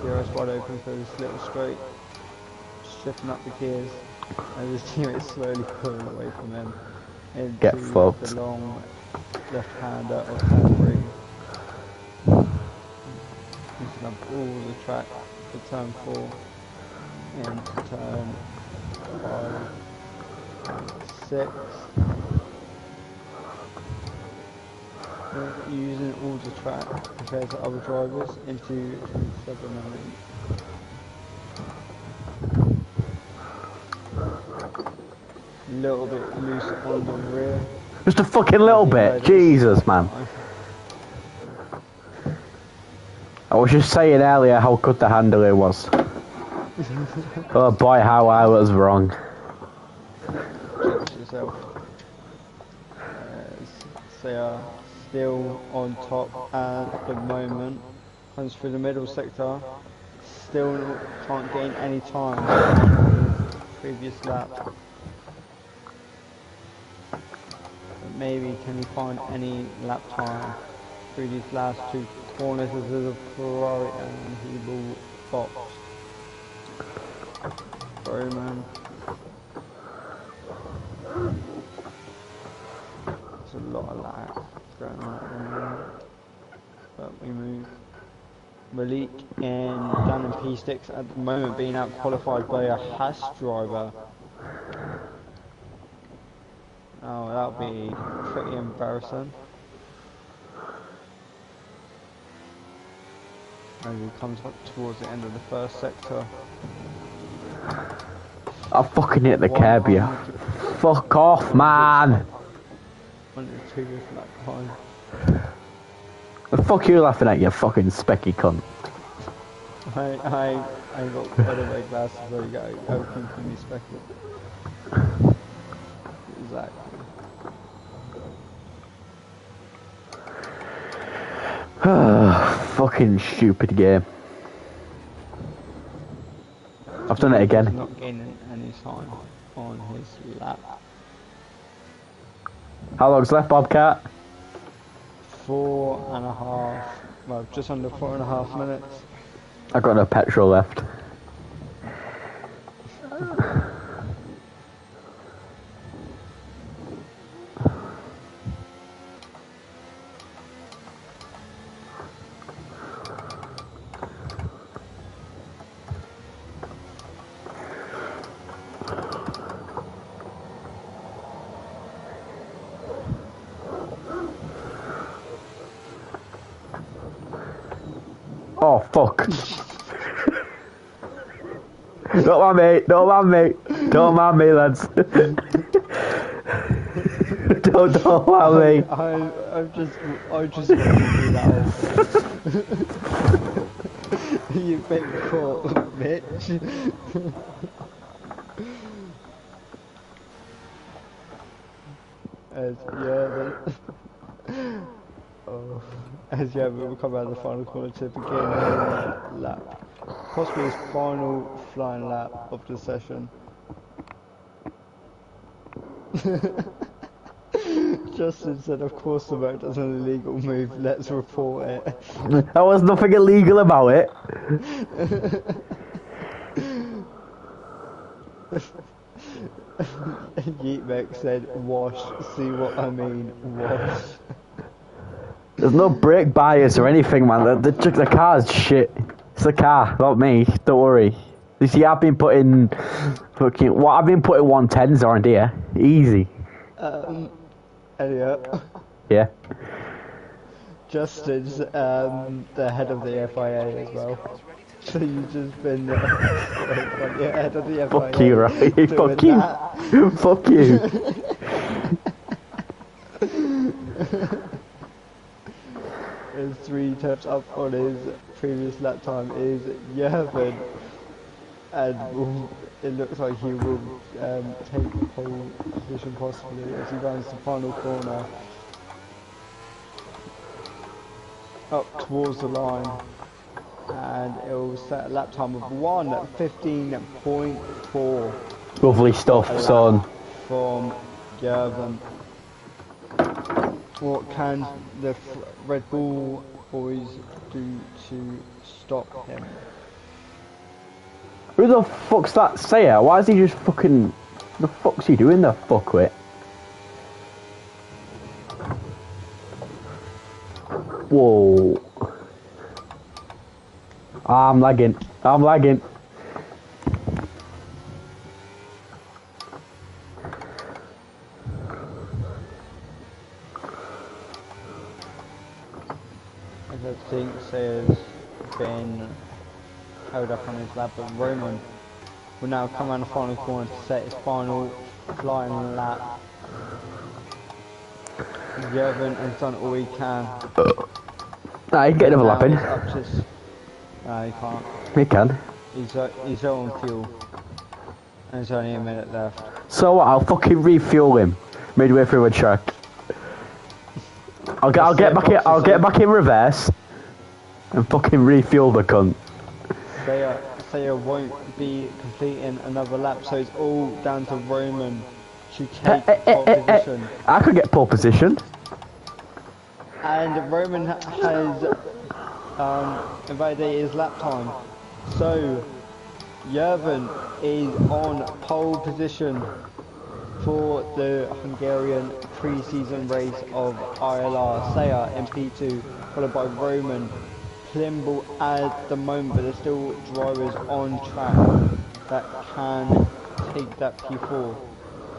S2: Dearest wide open for this little straight. Shifting up the gears. And his teammate slowly pulling away from him. Into
S1: Get fucked.
S2: the long left-hander of Hungary. Using up all the track for turn 4 into turn 5, 6. Using all the track compared to other drivers into 7 and 8. A little bit loose on the rear.
S1: Just a fucking little bit. Jesus, man. I was just saying earlier how good the handling was. Oh boy, how I was wrong.
S2: Check yourself. They are still on top at the moment. Comes through the middle sector. Still can't gain any time on his previous lap. But maybe can he find any lap time through these last 2 corners as there's a Ferrari and he will box. Sorry, man. There's a lot of lag going on at the moment. But we move. Malik and Dan and P-Sticks at the moment being out qualified by a Haas driver. Oh, that'll be pretty embarrassing. And he comes up towards the end of the first sector.
S1: I fucking hit the curb, you. Fuck off, man!
S2: 102 lap time.
S1: The fuck you laughing at, you fucking specky cunt?
S2: I got better way glasses, so you got everything to be specky. Exactly.
S1: Fucking stupid game. I've done it again.
S2: He's not gaining any time on his lap.
S1: How long's left, Bobcat?
S2: 4.5, well, just under 4.5 minutes.
S1: I've got no petrol left. Oh, fuck. Don't mind me, don't mind me. Don't mind me, lads. don't mind me.
S2: I just want to do that. You've been caught, bitch. As we'll come out of the final corner to begin his lap. Possibly his final flying lap of the session. Justin said, of course the vote is an illegal move, let's report it.
S1: There was nothing illegal about it.
S2: Yeetmek said, wash, see what I mean, wash.
S1: There's no brake bias or anything, man. The car's shit. It's the car, not me. Don't worry. You see, I've been putting fucking 110s on here. Easy.
S2: Elliot.
S1: Yeah.
S2: Justin's the head of the FIA as well. So you've just been the head of the FIA.
S1: Fuck you, right? Fuck you. Fuck you.
S2: His 3 taps up on his previous lap time is Yervin, and it looks like he will take pole position possibly as he runs the final corner up towards the line, and it will set a lap time of 1:15.4.
S1: Lovely stuff, son.
S2: From Yervin. What can the Red Bull boys do to stop him?
S1: Who the fuck's that Sayer? Why is he just fucking... The fuck's he doing there, fuckwit? Whoa. I'm lagging. I'm lagging.
S2: I think Sayer's been held up on his lap, but Roman will now come around the final corner to set his final flying lap. Yervin has done all he can.
S1: Nah, he can get another lap in.
S2: No, he can't.
S1: He can.
S2: He's low on fuel. And there's only a minute left.
S1: So what? I'll fucking refuel him midway through a track. I'll get back in reverse and fucking refuel the cunt.
S2: Sayer won't be completing another lap, so it's all down to Roman to take pole position.
S1: I could get pole position.
S2: And Roman has invalidated his lap time. So Yervin is on pole position for the Hungarian pre-season race of ILR. Sayer in P2, followed by Roman. Plimble at the moment, but there's still drivers on track that can take that P4.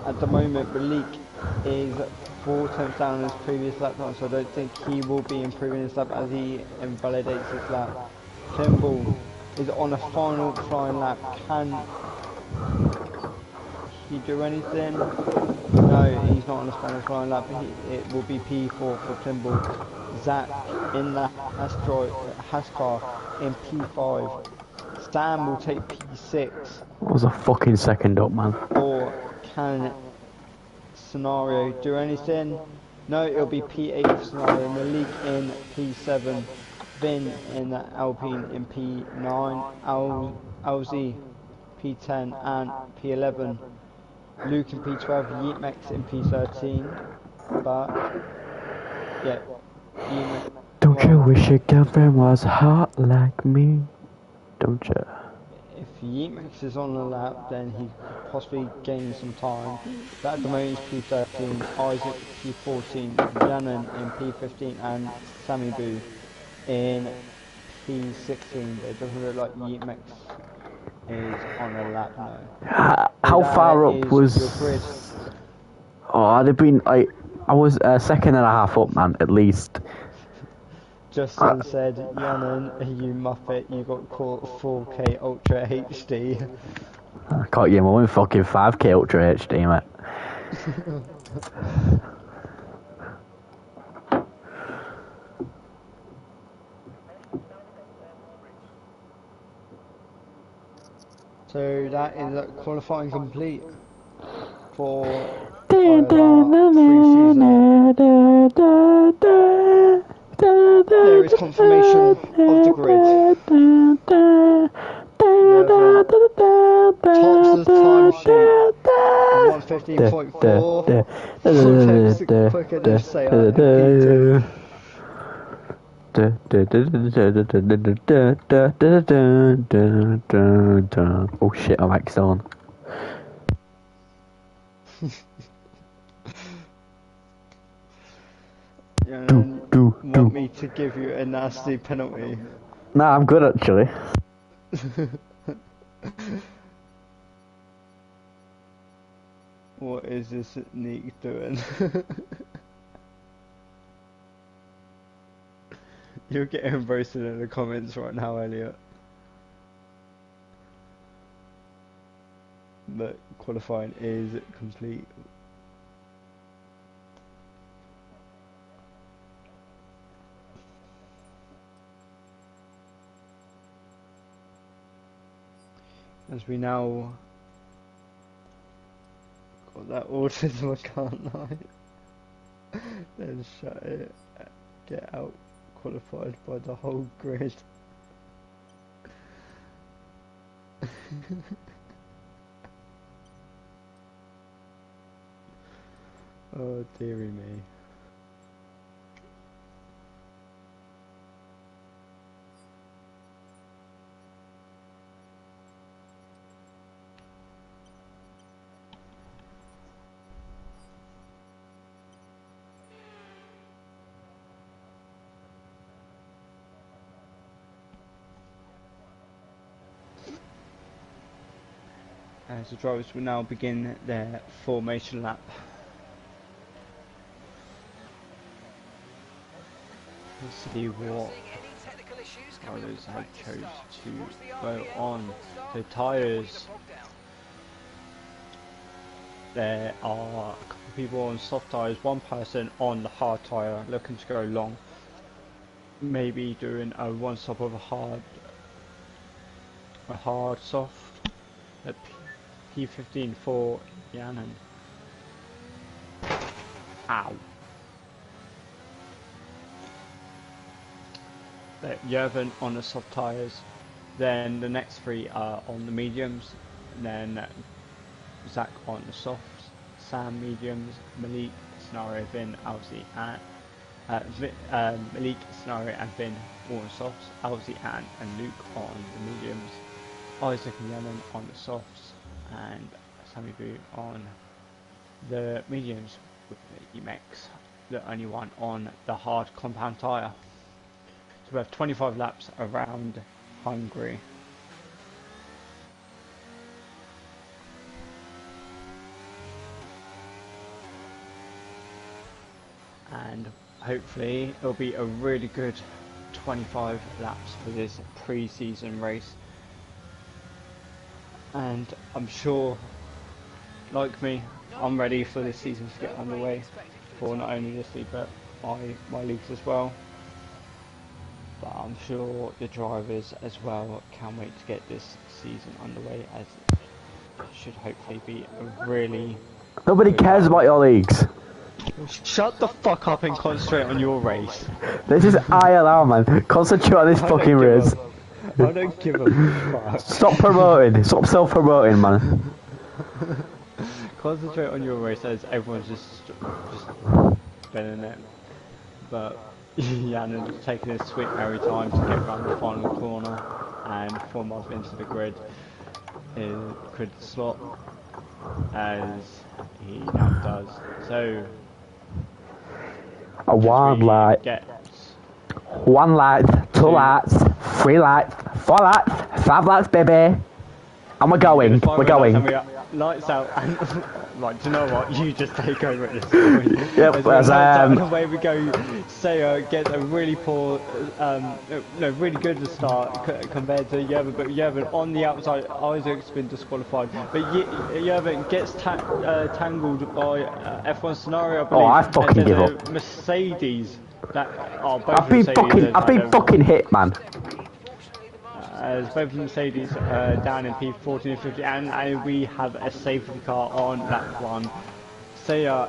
S2: At the moment, Malik is 4 tenths down on his previous lap time, so I don't think he will be improving his lap as he invalidates his lap. Plimble is on a final flying lap. Can he do anything? No, he's not on a final flying lap. It will be P4 for Plimble. Zach in the Hascar in P5. Sam will take P6.
S1: What was a fucking second up, man?
S2: Or can Scenario do anything? No, it'll be P8 for Scenario. Malik in P7. Vin in the Alpine in P9. LZ P10 and P11. Luke in P12. Yeetmex in P13. But yeah.
S1: Don't you wish your girlfriend was hot like me? Don't you?
S2: If Yeetmex is on the lap, then he could possibly gain some time. But at the moment he's P13, Isaac P14, Yannon in P15, and Sammy Boo in P16. But it doesn't look like Yeetmex is on the lap now.
S1: How far up was... Oh, I'd have been like... I was a second and a half up, man, at least.
S2: Justin said, Yannon, you muppet, you got caught 4K Ultra HD.
S1: I caught you more in fucking 5K Ultra HD, mate.
S2: So that is qualifying complete for there is confirmation of the grid. Tops the time sheet 115.4. 4 tenths quicker than Seat in P2.
S1: Oh shit, I'm X on.
S2: Want me to give you a nasty penalty?
S1: Nah, I'm good actually.
S2: What is this Neek doing? You're getting roasted in the comments right now, Elliot. But qualifying is complete. As we now got that autism, I can't lie. Then shut it. Get out qualified by the whole grid. Oh dearie me. As the drivers will now begin their formation lap. Let's see what drivers have chose to go on. So tyres, there are a couple of people on soft tyres, one person on the hard tyre looking to go long. Maybe doing a one stop of a hard soft at P15 for Yannon. Ow. Yervin on the soft tyres, then the next three are on the mediums, then Zach on the softs, Sam mediums, Malik, Scenario, Vin, Alzi, and Malik, Scenario and Vin all on softs, Alzi, and Luke on the mediums, Isaac and Yemen on the softs, and Sammy Boo on the mediums, with the Emacs, the only one on the hard compound tyre. So we have 25 laps around Hungary. And hopefully it'll be a really good 25 laps for this pre-season race. And I'm sure, like me, I'm ready for this season to get underway for not only this league but my leagues as well. But I'm sure the drivers as well can't wait to get this season underway, as it should hopefully be a really...
S1: Nobody cares about your leagues.
S2: Shut the fuck up and concentrate on your race.
S1: This is ILR, man. Concentrate on this fucking race.
S2: I don't give a fuck.
S1: Stop promoting. Stop self-promoting, man.
S2: Concentrate on your race, as everyone's just spinning it. But Yannon's taking his sweet merry time to get around the final corner and form up into the grid slot, as he now does. So
S1: one light, two lights, 3 lights, 4 lights, 5 lights, baby. And we're going.
S2: Lights out, and right, do you know what? You just take over at this point.
S1: Yep,
S2: and away we go. Saya gets a really poor, really good start compared to Yervin, but Yervin on the outside. Isaac's been disqualified, but Yervin gets tangled by F1 Scenario. I believe.
S1: Oh, I fucking give up.
S2: Mercedes that are both
S1: I've been fucking hit, man.
S2: As both Mercedes down in P14 and 50, and we have a safety car on that one. Saya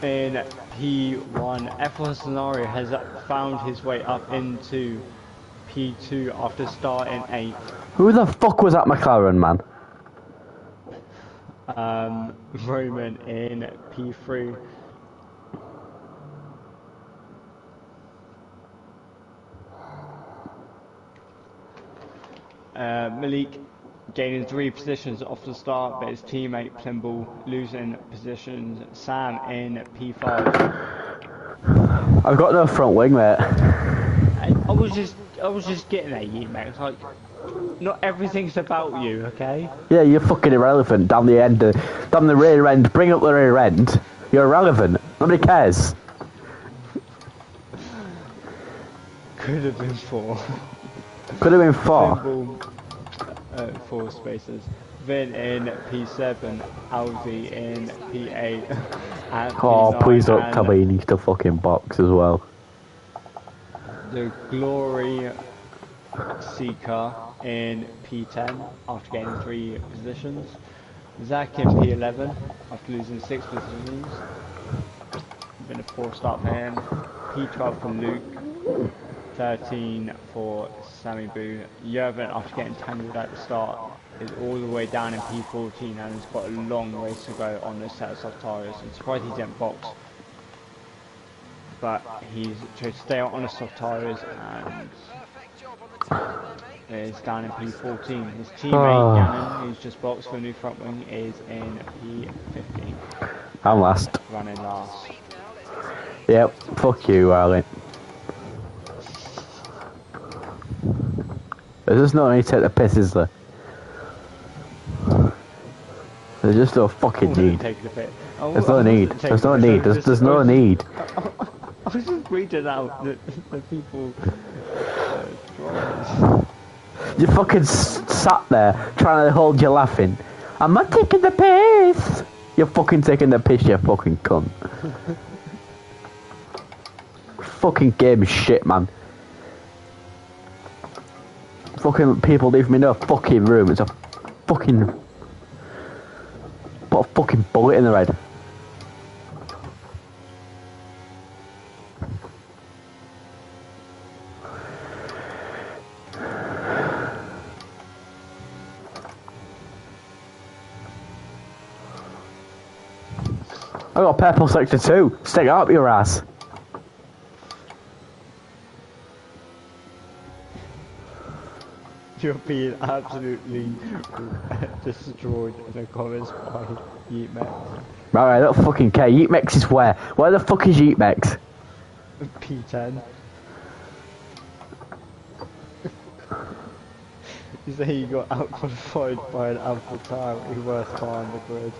S2: in P1. F1 Scenario has found his way up into P2 after starting 8th.
S1: Who the fuck was that McLaren, man?
S2: Roman in P3. Malik gaining 3 positions off the start, but his teammate Plimble losing positions. Sam in P5.
S1: I've got no front wing, mate.
S2: I was just getting at you, mate. It's like, not everything's about you, okay?
S1: Yeah, you're fucking irrelevant. Down the end, down the rear end. Bring up the rear end. You're irrelevant. Nobody cares.
S2: Could have been 4.
S1: Could have been 4.
S2: Plimble, 4 spaces. Vin in P7, Alzi in P8, and
S1: Oh,
S2: P9,
S1: please don't tell me he needs to fucking box as well.
S2: The Glory Seeker in P10 after gaining 3 positions. Zach in P11 after losing 6 positions. Been a 4 start for him. P12 for Luke. 13 for Sammy Boo. Yervin, after getting tangled at the start, is all the way down in P14 and has got a long ways to go on this set of soft tyres. I'm surprised he didn't box, but he's chose to stay out on the soft tyres and is down in P14. His teammate Gannon, who's just boxed for a new front wing, is in P15.
S1: I'm last.
S2: Running last.
S1: Yep, fuck you, Arlen. There's just no need to take the piss, is there? There's just no fucking need. There's no need. There's no need. There's no need.
S2: I was just reading out the people.
S1: You fucking sat there trying to hold your laughing. I'm not taking the piss. You're fucking taking the piss, you fucking cunt. Fucking game is shit, man. Fucking people leave me no fucking room. It's a fucking... Put a fucking bullet in the head. I got purple sector 2. Stick it up your ass.
S2: You're being absolutely destroyed in the comments by Yeetmex.
S1: Right, I don't fucking care. Yeetmex is where? Where the fuck is Yeetmex?
S2: P10. You say you got outqualified by an ample time, your worst car on the grid.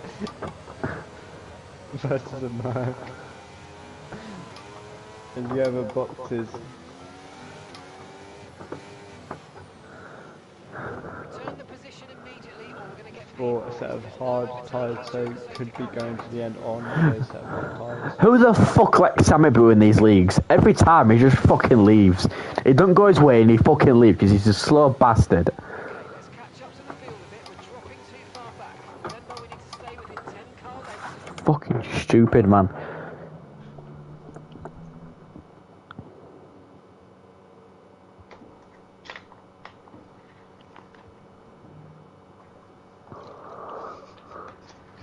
S2: Versus a Merc. And the other boxes.
S3: Return the position immediately, or we're going to get
S2: For a set of hard tyres, so could be going to the end on those set of hard tyres.
S1: Who the fuck lets Sammy Boo in these leagues? Every time he just fucking leaves. He don't go his way and he fucking leaves because he's a slow bastard.
S3: Let's catch up to the field a bit. We're dropping too far back. Remember, we need to stay within 10 car lengths.
S1: Fucking stupid, man.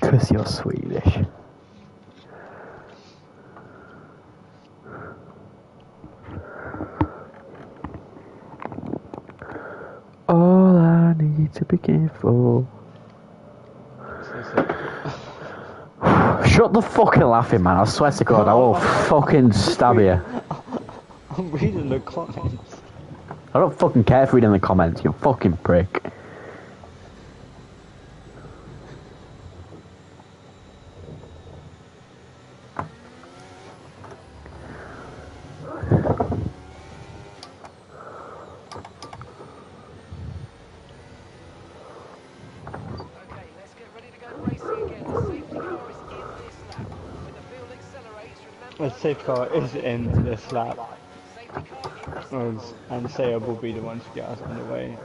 S1: Because you're Swedish. All I need to be careful. Shut the fucking laughing, man. I swear to God, I will fucking stab you.
S2: I'm reading the comments.
S1: I don't fucking care if reading the comments, you fucking prick.
S2: The safe car is in this lap. And Sayer will be the one to get us underway.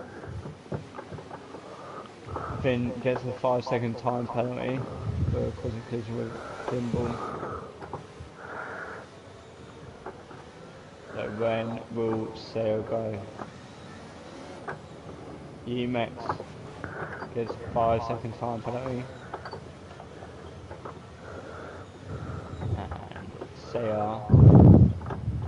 S2: Finn gets a 5-second time penalty for causing collision with Thimble. So when will Sayer go? Yeetmex gets 5-second time penalty. Sayer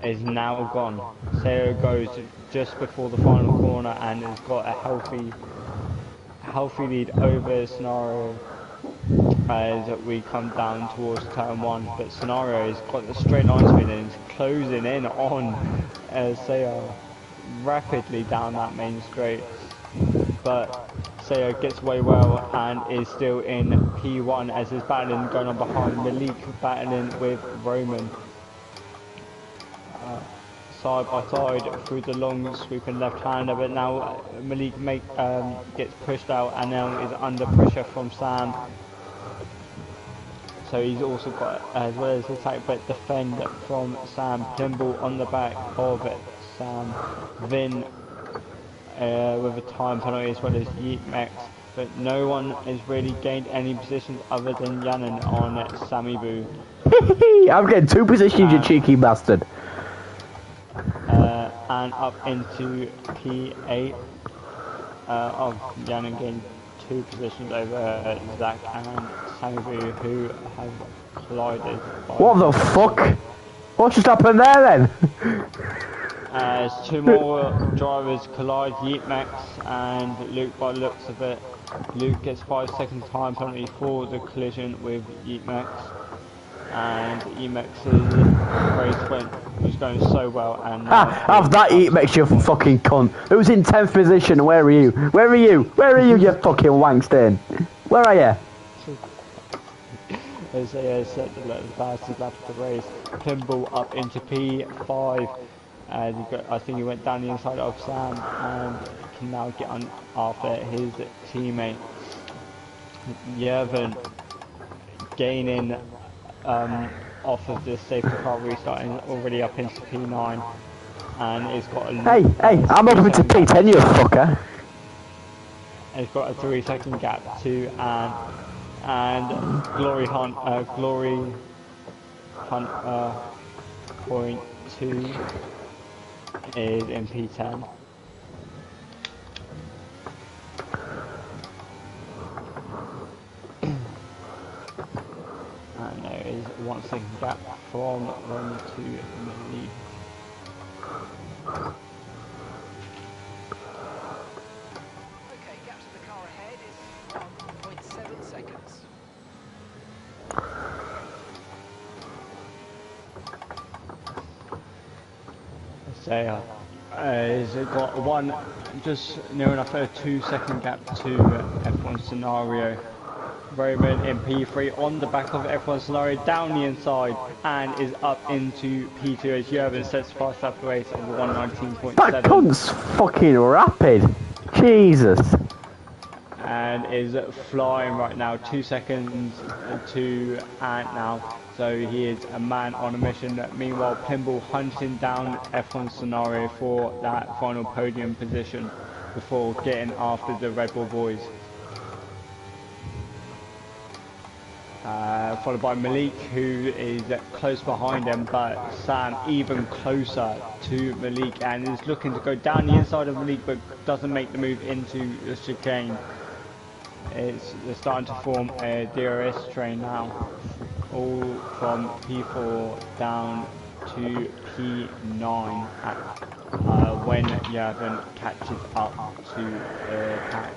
S2: is now gone. Sayer goes just before the final corner and has got a healthy lead over Scenario as we come down towards turn 1, but Scenario has got the straight line speed and is closing in on Sayer rapidly down that main straight, but Sayer gets away well and is still in P1 as his battling going on behind. Malik battling with Roman. Side by side through the long sweeping left-hander, but now Malik gets pushed out and now is under pressure from Sam. So he's also got, as well as attack, but defend from Sam. Plimble on the back of Sam. Vin with a time penalty as well as Yeet Max, but no one has really gained any positions other than Yannon on Sammy Boo.
S1: I'm getting 2 positions, you cheeky bastard.
S2: And up into P8 of Yannon gained 2 positions over Zach and Sammy Boo, who have collided.
S1: What the fuck? What just happened there then?
S2: As 2 more drivers collide, Yeet Max and Luke, by the looks of it. Luke gets 5 second time penalty for the collision with Yeet Max. And Emax's race was going so well, and
S1: have that Emax, you fucking cunt. Who's in 10th position? Where are you? Where are you? Where are you, you fucking wankstein? Where are you?
S2: As they set the fastest lap of the race, Plimble up into P5. And I think he went down the inside of Sam and can now get on after his teammate. Yervin gaining off of the safety car restarting, already up into P9, and he's got a
S1: hey, I'm up into P10, you fucker.
S2: He's got a 3 second gap to and Glory Hunt point 2 is in P10. And there is 1 second gap from Roman to Malik.
S3: Okay, gap to the car ahead is 1.7 seconds.
S2: So he's got just near enough a 2 second gap to F1 Scenario. Roman in P3 on the back of F1 Scenario down the inside and is up into P2 as Yervin sets fast up the race of 119.7.
S1: That cunt's fucking rapid. Jesus.
S2: And is flying right now, 2 seconds to Ant now. So he is a man on a mission. Meanwhile, Plimble hunting down F1 Scenario for that final podium position before getting after the Red Bull boys. Followed by Malik, who is close behind him, but Sam even closer to Malik and is looking to go down the inside of Malik, but doesn't make the move into the chicane. They're starting to form a DRS train now, all from P4 down to P9 when Yervin catches up to the pack.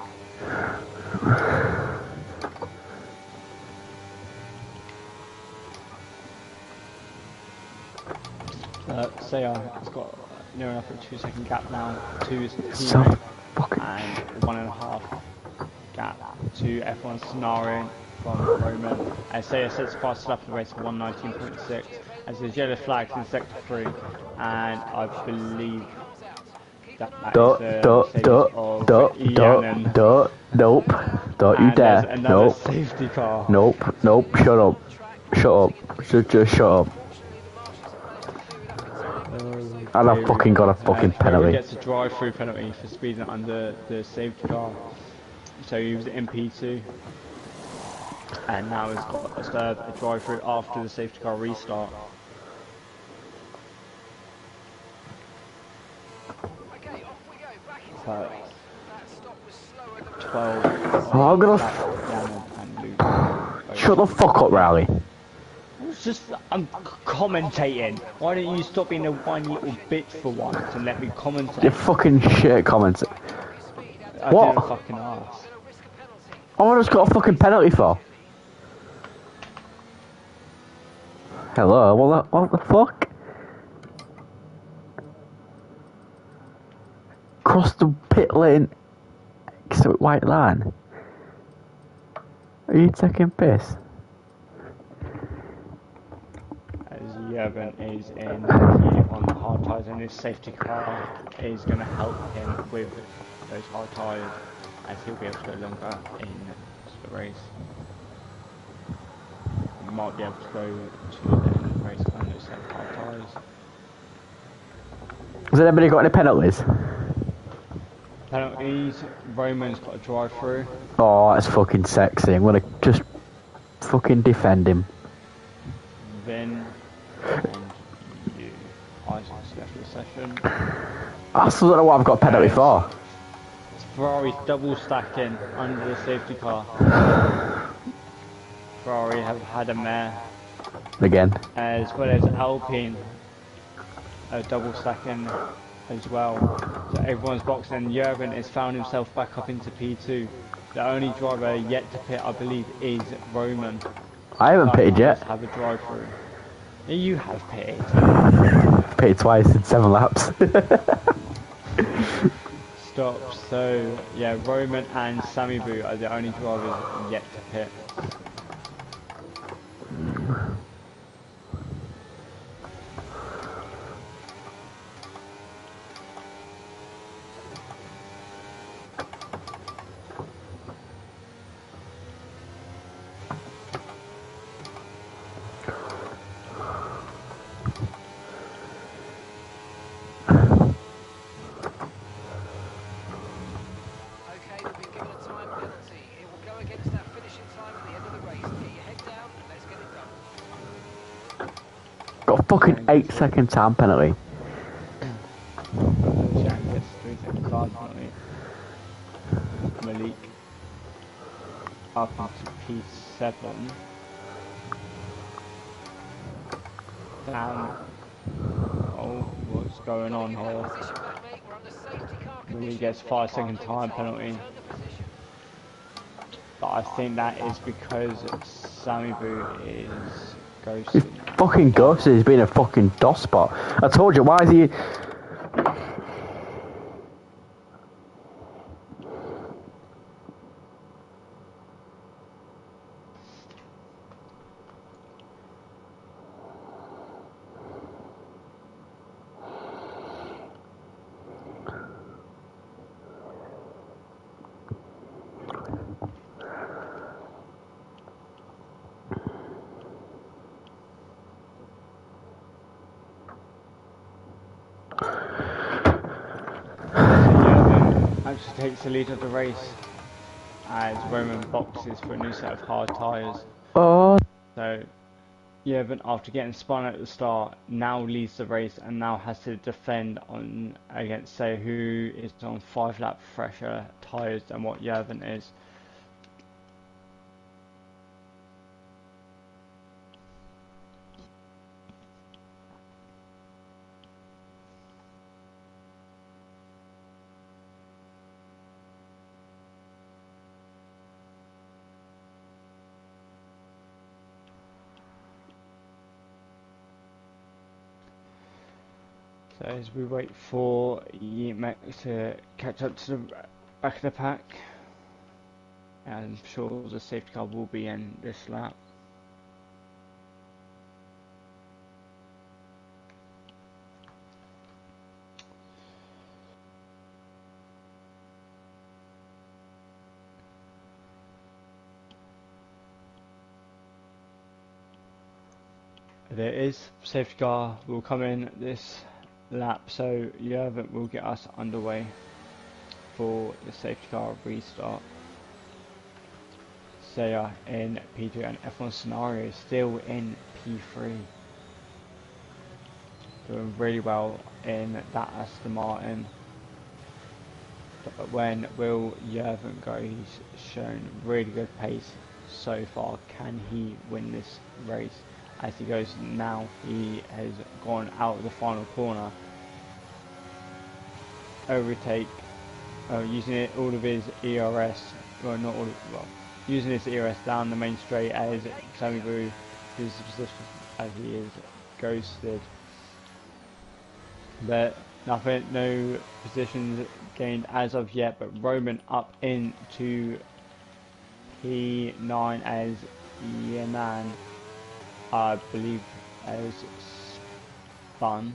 S2: Sayer has got near enough a 2 second gap now to his teammate and 1.5 gap to F1 Scenario from Roman. As Sayer sets fast lap of the race for 119.6 as there's yellow flags in sector 3, and I believe that is the safety of Yannon.
S1: Nope. Don't you dare.
S2: Another safety car.
S1: Nope. Shut up. Just shut up. And I've fucking got a fucking penalty.
S2: He gets a drive-through penalty for speeding under the safety car. So he was in P2. And now he's got a drive-through after the safety car restart.
S3: Okay, off we go, back into
S2: So,
S3: the race. That stop was slower than
S2: 12.
S1: Oh, I'm gonna
S2: Yannon and Luke.
S1: shut the fuck up, Riley.
S2: I'm commentating. Why don't you stop being a whiny little bitch for once and let me
S1: You
S2: commentate?
S1: fucking shit comments.
S2: I
S1: What?
S2: didn't fucking ask.
S1: Oh, I just got a fucking penalty for. Hello, what the fuck? Cross the pit lane. So white line. Are you taking piss?
S2: As Jurgen is in here on the hard tyres, and his safety car is going to help him with those hard tyres, as he'll be able to go longer in the race. He might be able to go to the end of the race on those set of hard tyres.
S1: Has anybody got any penalties?
S2: Penalties, Roman's got a drive through.
S1: Oh, that's fucking sexy. I'm gonna just fucking defend him.
S2: Vin and you. Isaac's left the session.
S1: I still don't know what I've got a penalty for.
S2: Ferrari's double stacking under the safety car. Ferrari have had a mare.
S1: Again.
S2: As well as Alpine double stacking as well. So everyone's boxing, and Jurgen has found himself back up into P2. The only driver yet to pit, I believe, is Roman.
S1: I haven't pitted yet.
S2: Have a drive through. You have pitted.
S1: Pitted twice in 7 laps.
S2: Stop. So yeah, Roman and Sammy Boo are the only drivers yet to pit.
S1: Got a fucking 8-second time penalty.
S2: Malik up into P7. Damn. Oh, what's going on here? Malik gets 5-second time penalty. But I think that is because Sammy Boo is ghosted.
S1: He's fucking ghosted, he's been a fucking DOS spot. I told you, why is he...
S2: Actually takes the lead of the race as Roman boxes for a new set of hard tyres.
S1: Oh.
S2: So Jurgen, after getting spun at the start, now leads the race and now has to defend on against say who is on 5-lap fresher tyres than what Jurgen is. So as we wait for Yemek to catch up to the back of the pack, and I'm sure the safety car will be in this lap. There is, safety car will come in this lap, so Jurgen will get us underway for the safety car restart. Saya in P2 and F1 Scenario still in P3. Doing really well in that Aston Martin. But when will Jurgen go? He's shown really good pace so far. Can he win this race? as he goes now. He has gone out of the final corner. Overtake, using all of his ERS, well not all of, well, using his ERS down the main straight as Sammy Boo, who's position as he is ghosted. But nothing, no positions gained as of yet, but Roman up into P9 as Yenan, I believe, as spun.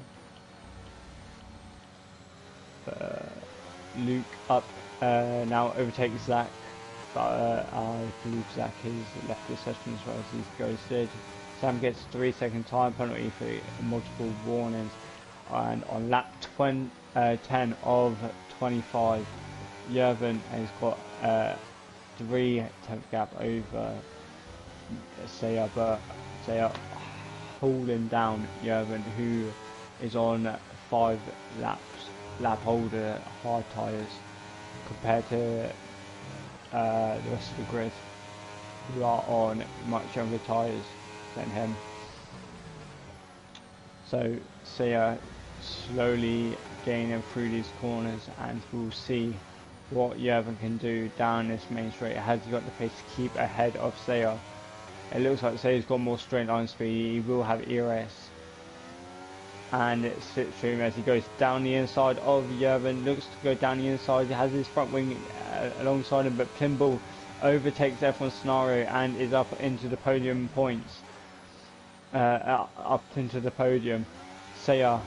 S2: Luke up now overtakes Zach, but I believe Zach has left the session as well as he's ghosted. Sam gets 3-second time penalty for multiple warnings, and on lap 10 of 25, Yervin has got 3 tenth gap over Saya, but Saya holding down Yervin, who is on 5 lap holder hard tyres compared to the rest of the grid, who are on much younger tyres than him. So Saya slowly gaining through these corners, and we'll see what Yervin can do down this main straight. Has he got the pace to keep ahead of Saya? It looks like Saya's got more straight line speed. He will have ERS. And it's slipstream as he goes down the inside of Yervin. Looks to go down the inside. He has his front wing alongside him, but Plimbull overtakes F1 Scenario and is up into the podium points. Up into the podium. Saya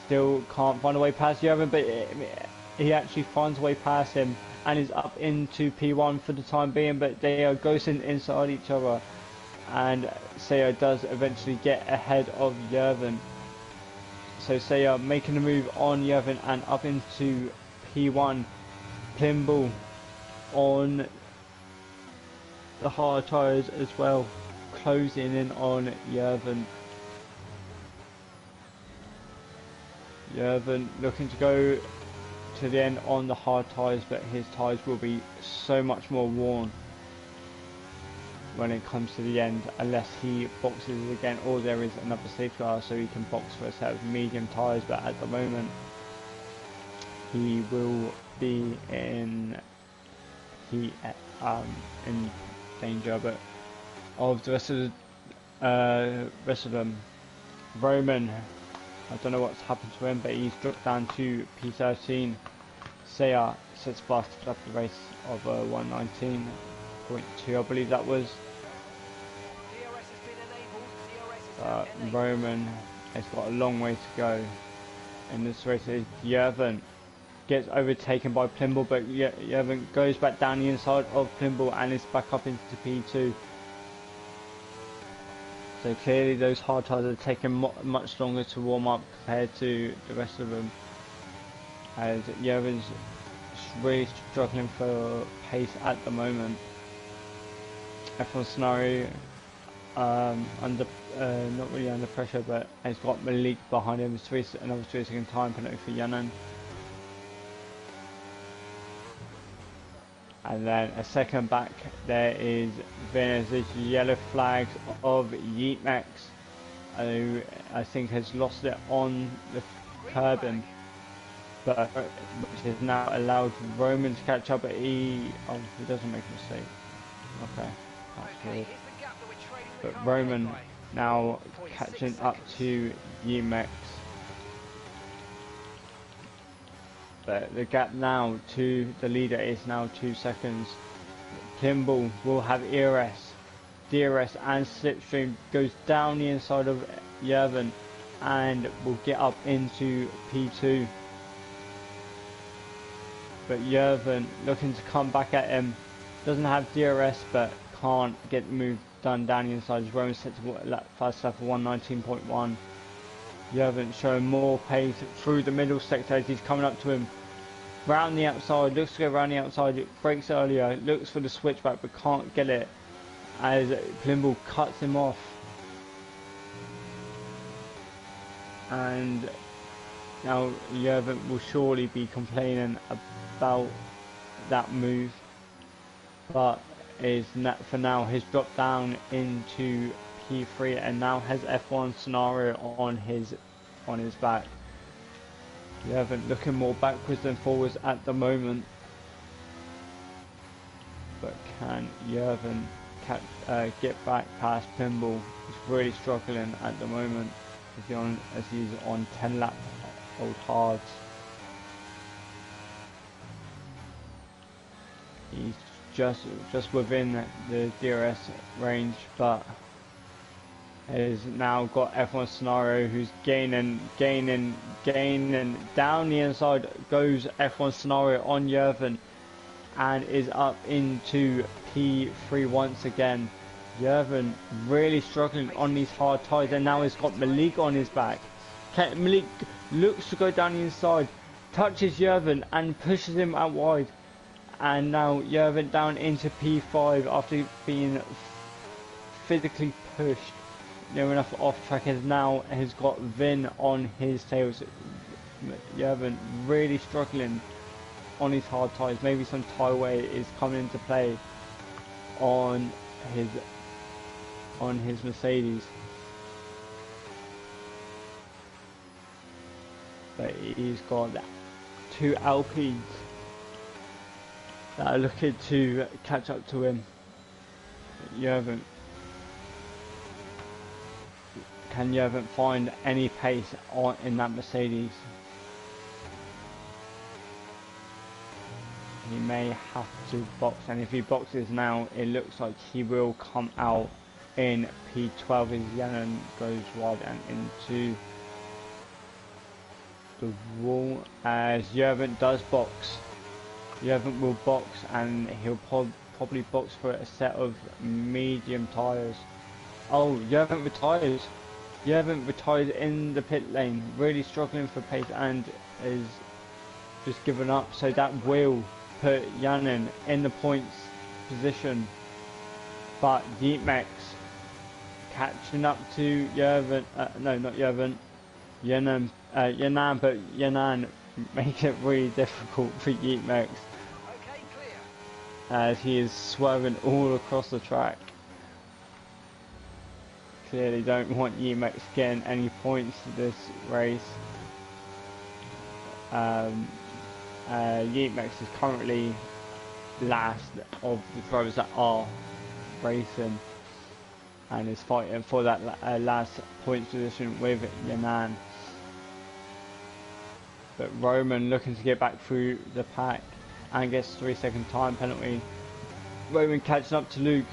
S2: still can't find a way past Yervin, but he actually finds a way past him and is up into P1 for the time being, but they are ghosting inside each other, and Saya does eventually get ahead of Yervin. So Saya making a move on Yervin and up into P1. Plimbull on the hard tyres as well, closing in on Yervin. Yervin looking to go to the end on the hard tyres, but his tyres will be so much more worn when it comes to the end, unless he boxes again, or there is another safety car so he can box for a set of medium tyres. But at the moment he will be in danger, but of the rest of them. Roman, I don't know what's happened to him, but he's dropped down to P13. Saya sets fast up the race of 119.2, I believe that was. Roman has got a long way to go in this race. Yervin gets overtaken by Plimbull, but Yervin goes back down the inside of Plimbull and is back up into P2. So clearly those hard tyres are taking much longer to warm up compared to the rest of them, as Yervin's really struggling for pace at the moment. F1 Scenario not really under pressure, but has got Malik behind him. Another 3-second time penalty for Yanan. And then a second back there is Venez's yellow flags of Yeetmax, who I think has lost it on the curbing, but which has now allowed Roman to catch up. But he doesn't make a mistake. Okay, that's good. But Roman now catching up to Yeetmax. But the gap now to the leader is now 2 seconds. Plimbull will have ERS, DRS and slipstream, goes down the inside of Yervin and will get up into P2. But Yervin looking to come back at him, doesn't have DRS but can't get the move done down the inside. His Roman set to fast lap of 119.1. Yervin showing more pace through the middle sector as he's coming up to him. Round the outside, looks to go round the outside, it breaks earlier, looks for the switchback but can't get it as Plimbull cuts him off. And now Yervin will surely be complaining about that move, but is for now has dropped down into P3 and now has F1 scenario on his back. Jurgen looking more backwards than forwards at the moment. But can Jurgen get back past Pinball? He's really struggling at the moment as he's on 10 lap old hards. He's just within the DRS range, but has now got F1 scenario who's gaining down the inside goes F1 scenario on Jurgen and is up into P3 once again. Jurgen really struggling on these hard tyres, and now he's got Malik on his back. Malik looks to go down the inside, touches Jurgen and pushes him out wide, and now Jurgen down into P5 after being physically pushed near enough off track. Has got Vin on his tails. Jurgen really struggling on his hard tyres. Maybe some tyre weight is coming into play on his Mercedes, but he's got 2 Alpines that are looking to catch up to him. Can Jurgen find any pace in that Mercedes? He may have to box, and if he boxes now, it looks like he will come out in P12 as Yannon goes wide and into the wall. As Jurgen does box, Jurgen will box, and he'll probably box for a set of medium tyres. Oh, Jurgen retires. Jurgen retires in the pit lane, really struggling for pace and is just given up. So that will put Yannon in the points position, but Yeatmax catching up to Jurgen, no, not Jurgen, Yannon, but Yannon makes it really difficult for Yeatmax.
S3: Okay, clear.
S2: As he is swerving all across the track. Clearly don't want Yeatmax getting any points this race. Yeatmax is currently last of the drivers that are racing and is fighting for that last points position with Yannon. But Roman looking to get back through the pack and gets 3-second time penalty. Roman catching up to Luke.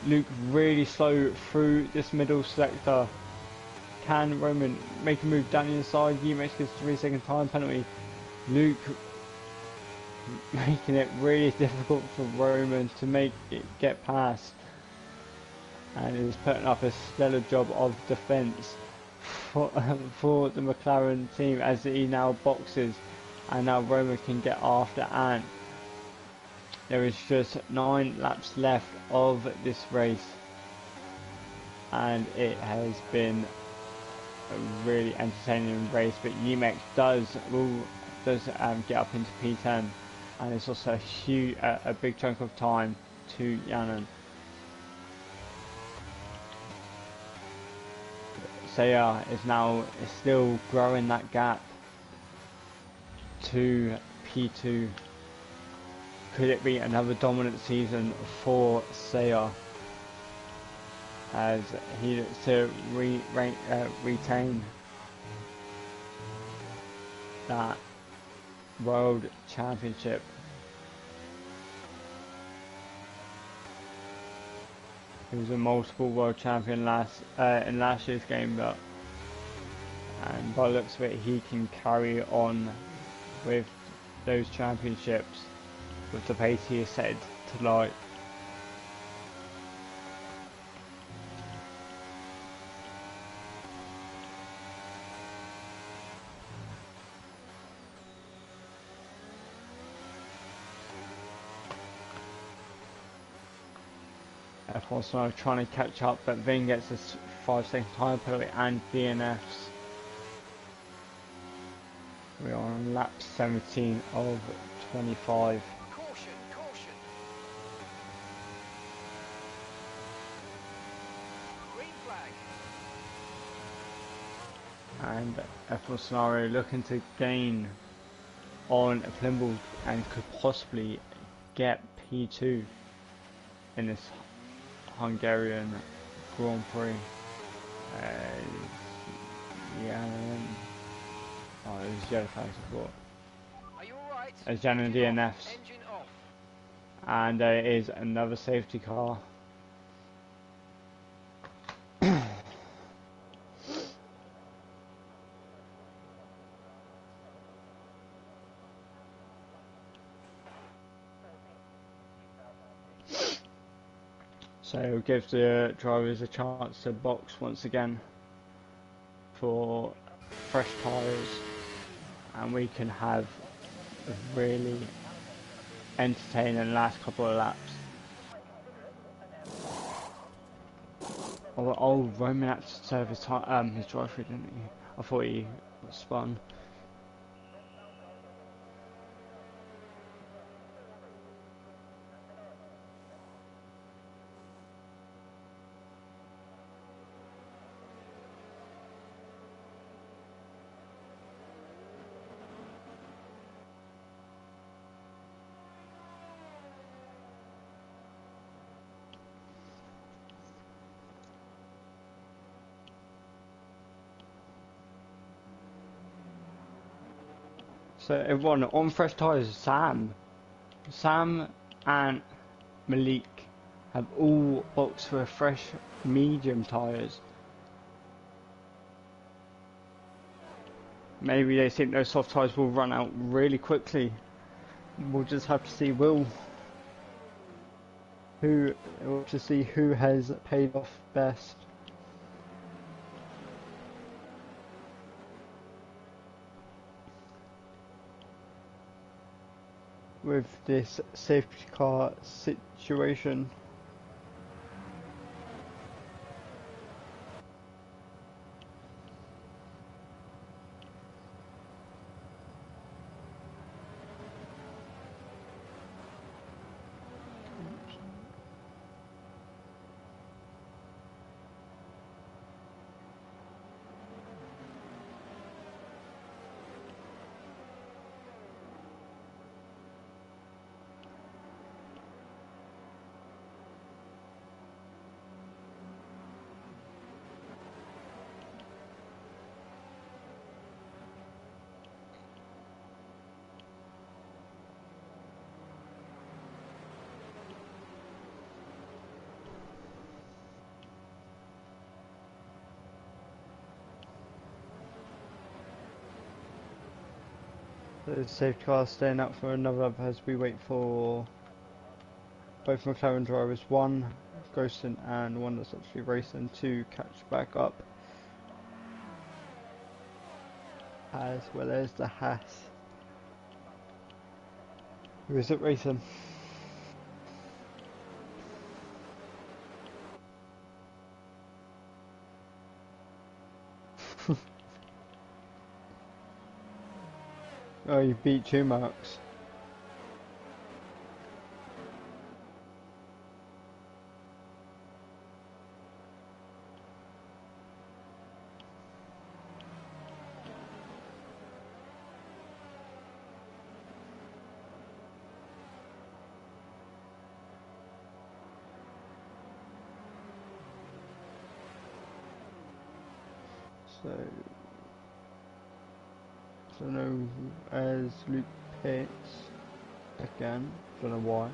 S2: Luke really slow through this middle sector. Can Roman make a move down the inside? Yeatmax gets 3-second time penalty. Luke making it really difficult for Roman to make it get past, and is putting up a stellar job of defence for the McLaren team as he now boxes, and now Roman can get after Ant. There is just 9 laps left of this race, and it has been a really entertaining race. But Yeatmax does get up into P10, and it's also a big chunk of time to Yannon. Saya is still growing that gap to P2. Could it be another dominant season for Saya as he looks to retain that World Championship? He was a multiple world champion in last year's game, and by the looks of it, he can carry on with those championships with the pace he is set to like. F1 Snow trying to catch up, but Vin gets this 5-second time penalty and DNFs. We are on lap 17 of 25.
S3: Caution, caution.
S2: and F1 scenario looking to gain on Plimble and could possibly get P2 in this Hungarian Grand Prix. Yeah, oh, it was yellow flag support.
S3: Are you alright?
S2: As Jan and DNFs,
S3: Engine off.
S2: and there is another safety car. So it'll give the drivers a chance to box once again for fresh tyres, and we can have a really entertaining last couple of laps. Oh, Roman had to serve his drive-through, didn't he? I thought he spun. So everyone on fresh tyres, Sam and Malik have all boxed for fresh medium tyres. Maybe they think those soft tyres will run out really quickly. We'll just have to see. We'll to see who has paid off best. With this safety car situation. The safety car staying up for another lap as we wait for both McLaren drivers, one Ghostin and one that's actually racing, to catch back up. As well as the Haas. Who is it racing? Oh, you beat 2 marks. So, I don't know, as Luke pits again, don't know why.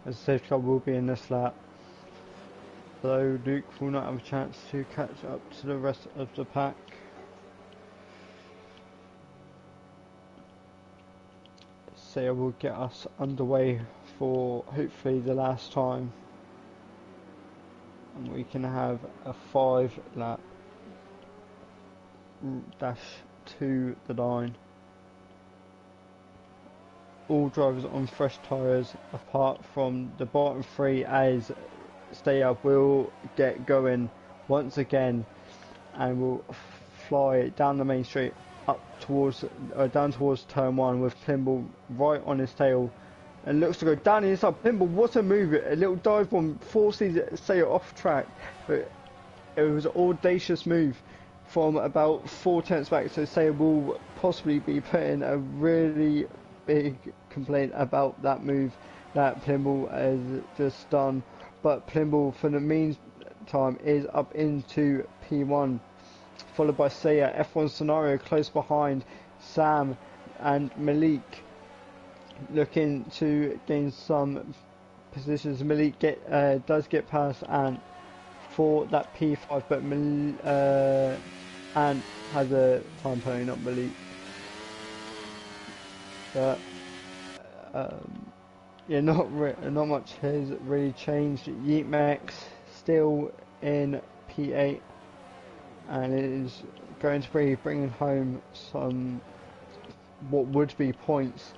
S2: As the safety car will be in this lap, though Luke will not have a chance to catch up to the rest of the pack. Saya will get us underway for hopefully the last time, and we can have a 5-lap dash to the line. All drivers on fresh tyres apart from the bottom 3, as Saya will get going once again and will fly down the main straight up towards down towards turn 1 with Plimble right on his tail, and looks to go down the inside. Plimble, what a move! A little dive bomb forces Saya off track, but it was an audacious move from about 4 tenths back, so Saya will possibly be putting a really big complaint about that move that Plimble has just done. But Plimble for the meantime is up into P1, followed by Saya. F1 scenario close behind. Sam and Malik looking to gain some positions. Malik does get past Ant for that P5, but Ant has a time penalty, not Malik. But yeah, not much has really changed. Yeet Max still in P8, and it is going to be bringing home some what would be points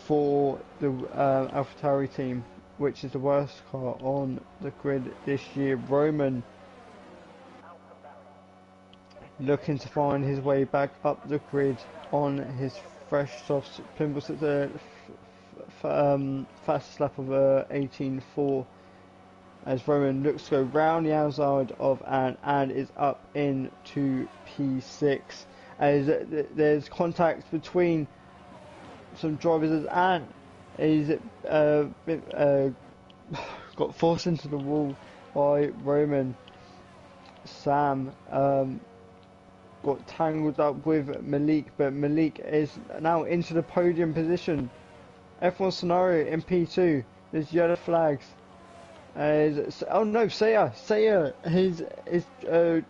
S2: for the AlphaTauri team, which is the worst car on the grid this year. Roman looking to find his way back up the grid on his fresh softs. Plimble at the fastest lap of 18.4 as Roman looks to go round the outside of Ant and is up into P6 as there's contact between some drivers as Ant is got forced into the wall by Roman. Sam got tangled up with Malik, but Malik is now into the podium position. F1 scenario in P2. There's yellow flags. Oh no, Saya is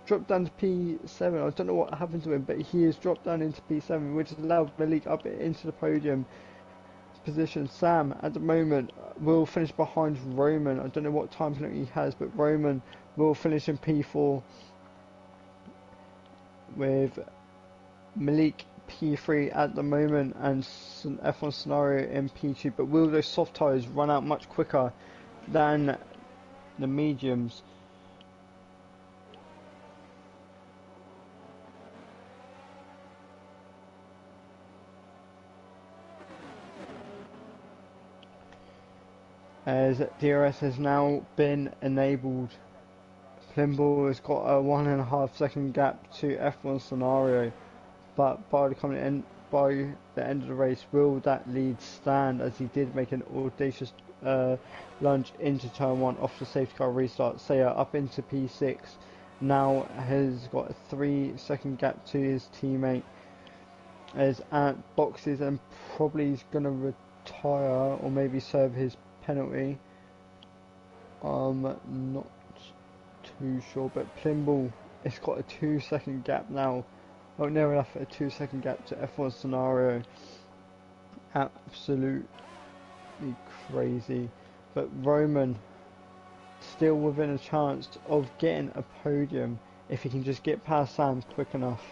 S2: dropped down to P7. I don't know what happened to him, but he is dropped down into P7, which has allowed Malik up into the podium position. Sam at the moment will finish behind Roman. I don't know what time penalty he has, but Roman will finish in P4 with Malik P3 at the moment and an F1 scenario in P2. But will those soft tyres run out much quicker than the mediums? As DRS has now been enabled, Plimble has got a 1.5 second gap to F1 scenario, but by the end of the race, will that lead stand, as he did make an audacious lunge into turn 1 off the safety car restart. Saya up into P6, now has got a 3 second gap to his teammate as Ant boxes and probably is going to retire or maybe serve his penalty. I'm not too sure, but Plimble has got a 2 second gap now. Not near enough for a 2 second gap to F1 scenario. Absolutely crazy. But Roman still within a chance of getting a podium if he can just get past Sam quick enough.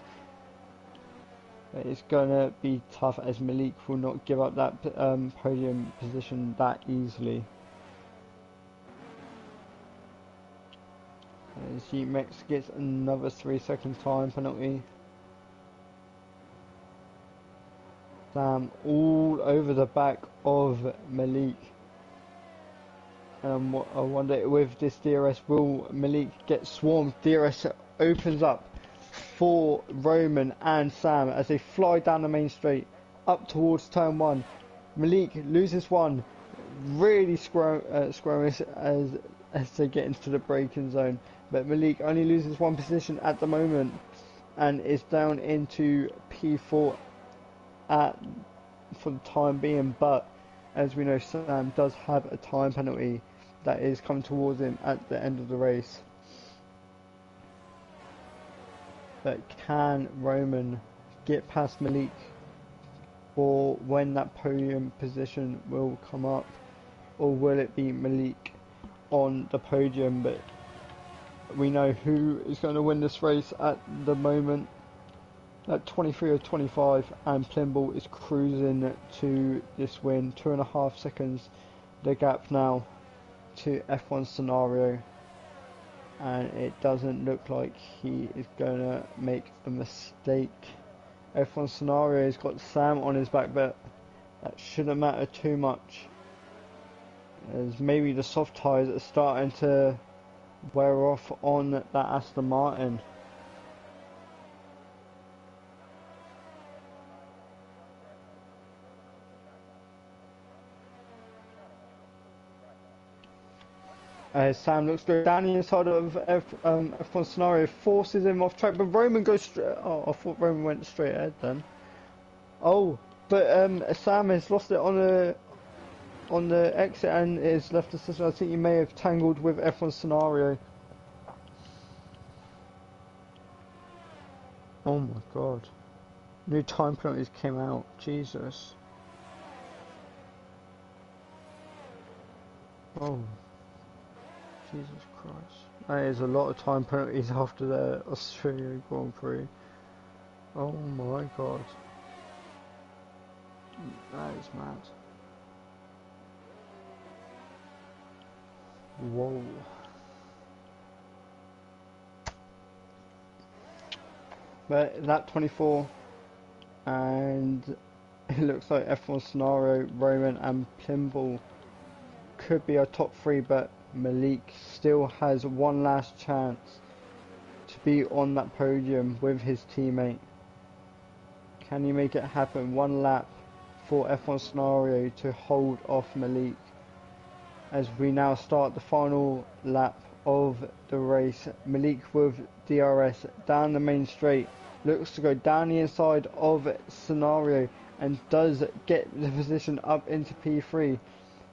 S2: But it's gonna be tough as Malik will not give up that podium position that easily. As G-Mex gets another 3 second time penalty. Sam all over the back of Malik. I wonder with this DRS, will Malik get swarmed? DRS opens up for Roman and Sam as they fly down the main straight up towards turn 1. Malik loses one, really squirmish as they get into the braking zone, but Malik only loses one position at the moment and is down into P4 for the time being. But as we know, Sam does have a time penalty that is coming towards him at the end of the race. But can Roman get past Malik for when that podium position will come up, or will it be Malik on the podium? But we know who is going to win this race at the moment. At 23 or 25, and Plimble is cruising to this win. 2.5 seconds the gap now to F1 Scenario, and it doesn't look like he is going to make a mistake. F1 Scenario has got Sam on his back, but that shouldn't matter too much, as maybe the soft tyres are starting to wear off on that Aston Martin. Sam looks good down the inside of F1 Scenario, forces him off track, but Roman goes straight. Oh, I thought Roman went straight ahead then. Oh, but Sam has lost it on the exit and is left the system. I think he may have tangled with F1 Scenario. Oh my god. New time penalties came out. Jesus. Oh. Jesus Christ. That is a lot of time penalties after the Australia Grand Prix. Oh my god. That is mad. Whoa. But that 24, and it looks like F1 Scenario, Roman and Plimble could be our top three, but Malik still has one last chance to be on that podium with his teammate. Can he make it happen? One lap for F1 Scenario to hold off Malik, as we now start the final lap of the race. Malik with DRS down the main straight, looks to go down the inside of Scenario and does get the position up into P3,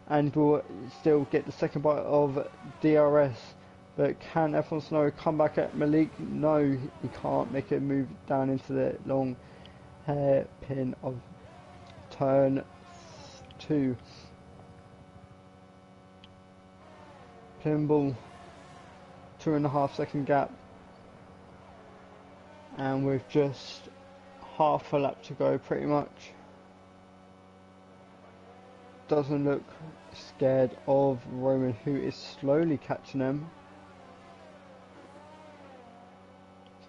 S2: and will still get the second bite of DRS. But can F1 Scenario come back at Malik? No, he can't make it move down into the long hairpin of turn 2. Plimble, 2.5 second gap, and with just half a lap to go pretty much. Doesn't look scared of Roman, who is slowly catching him,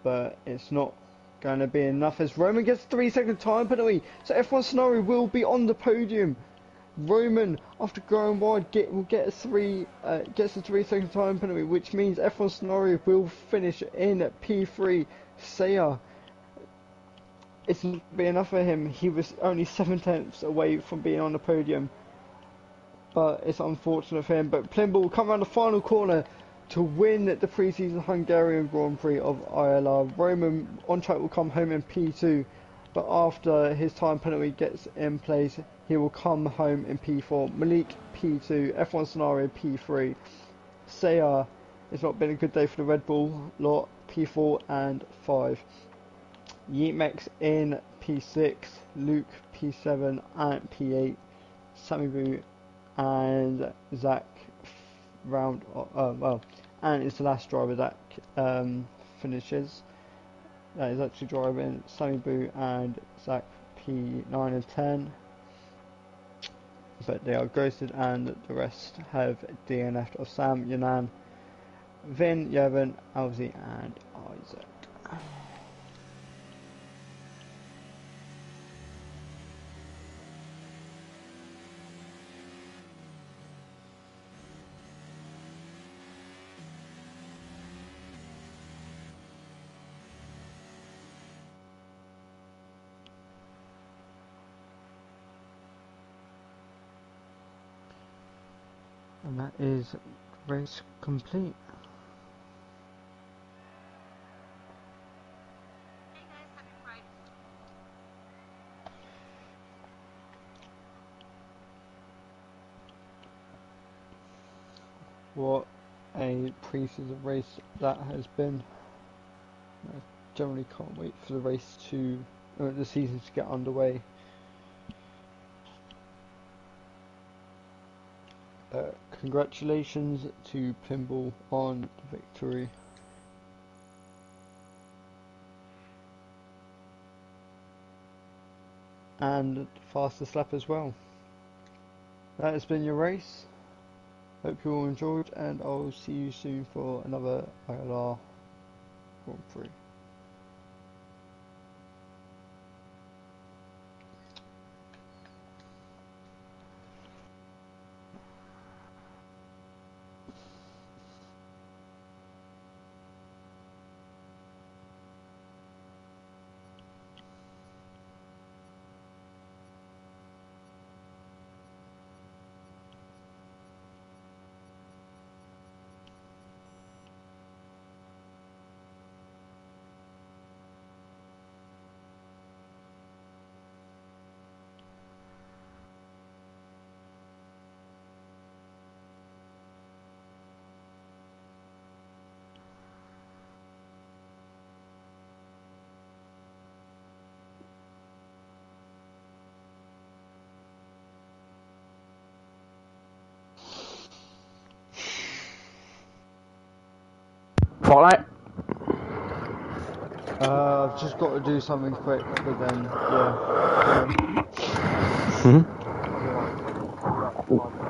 S2: but it's not going to be enough as Roman gets 3-second time penalty, so F1 Scenario will be on the podium. Roman, after going wide, gets a 3-second time penalty, which means F1 Scenario will finish in P3. Saya, it's not be enough for him. He was only 7/10 away from being on the podium, but it's unfortunate for him. But Plimble will come around the final corner to win the pre-season Hungarian Grand Prix of ILR. Roman on track will come home in P2, but after his time penalty gets in place, he will come home in P4. Malik P2, F1 Scenario P3. Saya, it's not been a good day for the Red Bull lot, P4 and 5. Yeatmex in P6, Luke P7 and P8, Sammy Boo and Zach round, and it's the last driver that finishes. That is actually driving Sammy Boo and Zach P9 and 10, but they are ghosted, and the rest have DNF'd of Sam, Yanan, Vin, Yevon, Alzi and Isaac. And that is race complete. What a pre-season race that has been. I generally can't wait for the race to, the season to get underway. Congratulations to Pinball on the victory. And fastest lap as well. That has been your race. Hope you all enjoyed, and I'll see you soon for another ILR Grand Prix.
S1: Fortnite?
S2: I've just got to do something quick, but then, yeah.
S1: Mm-hmm.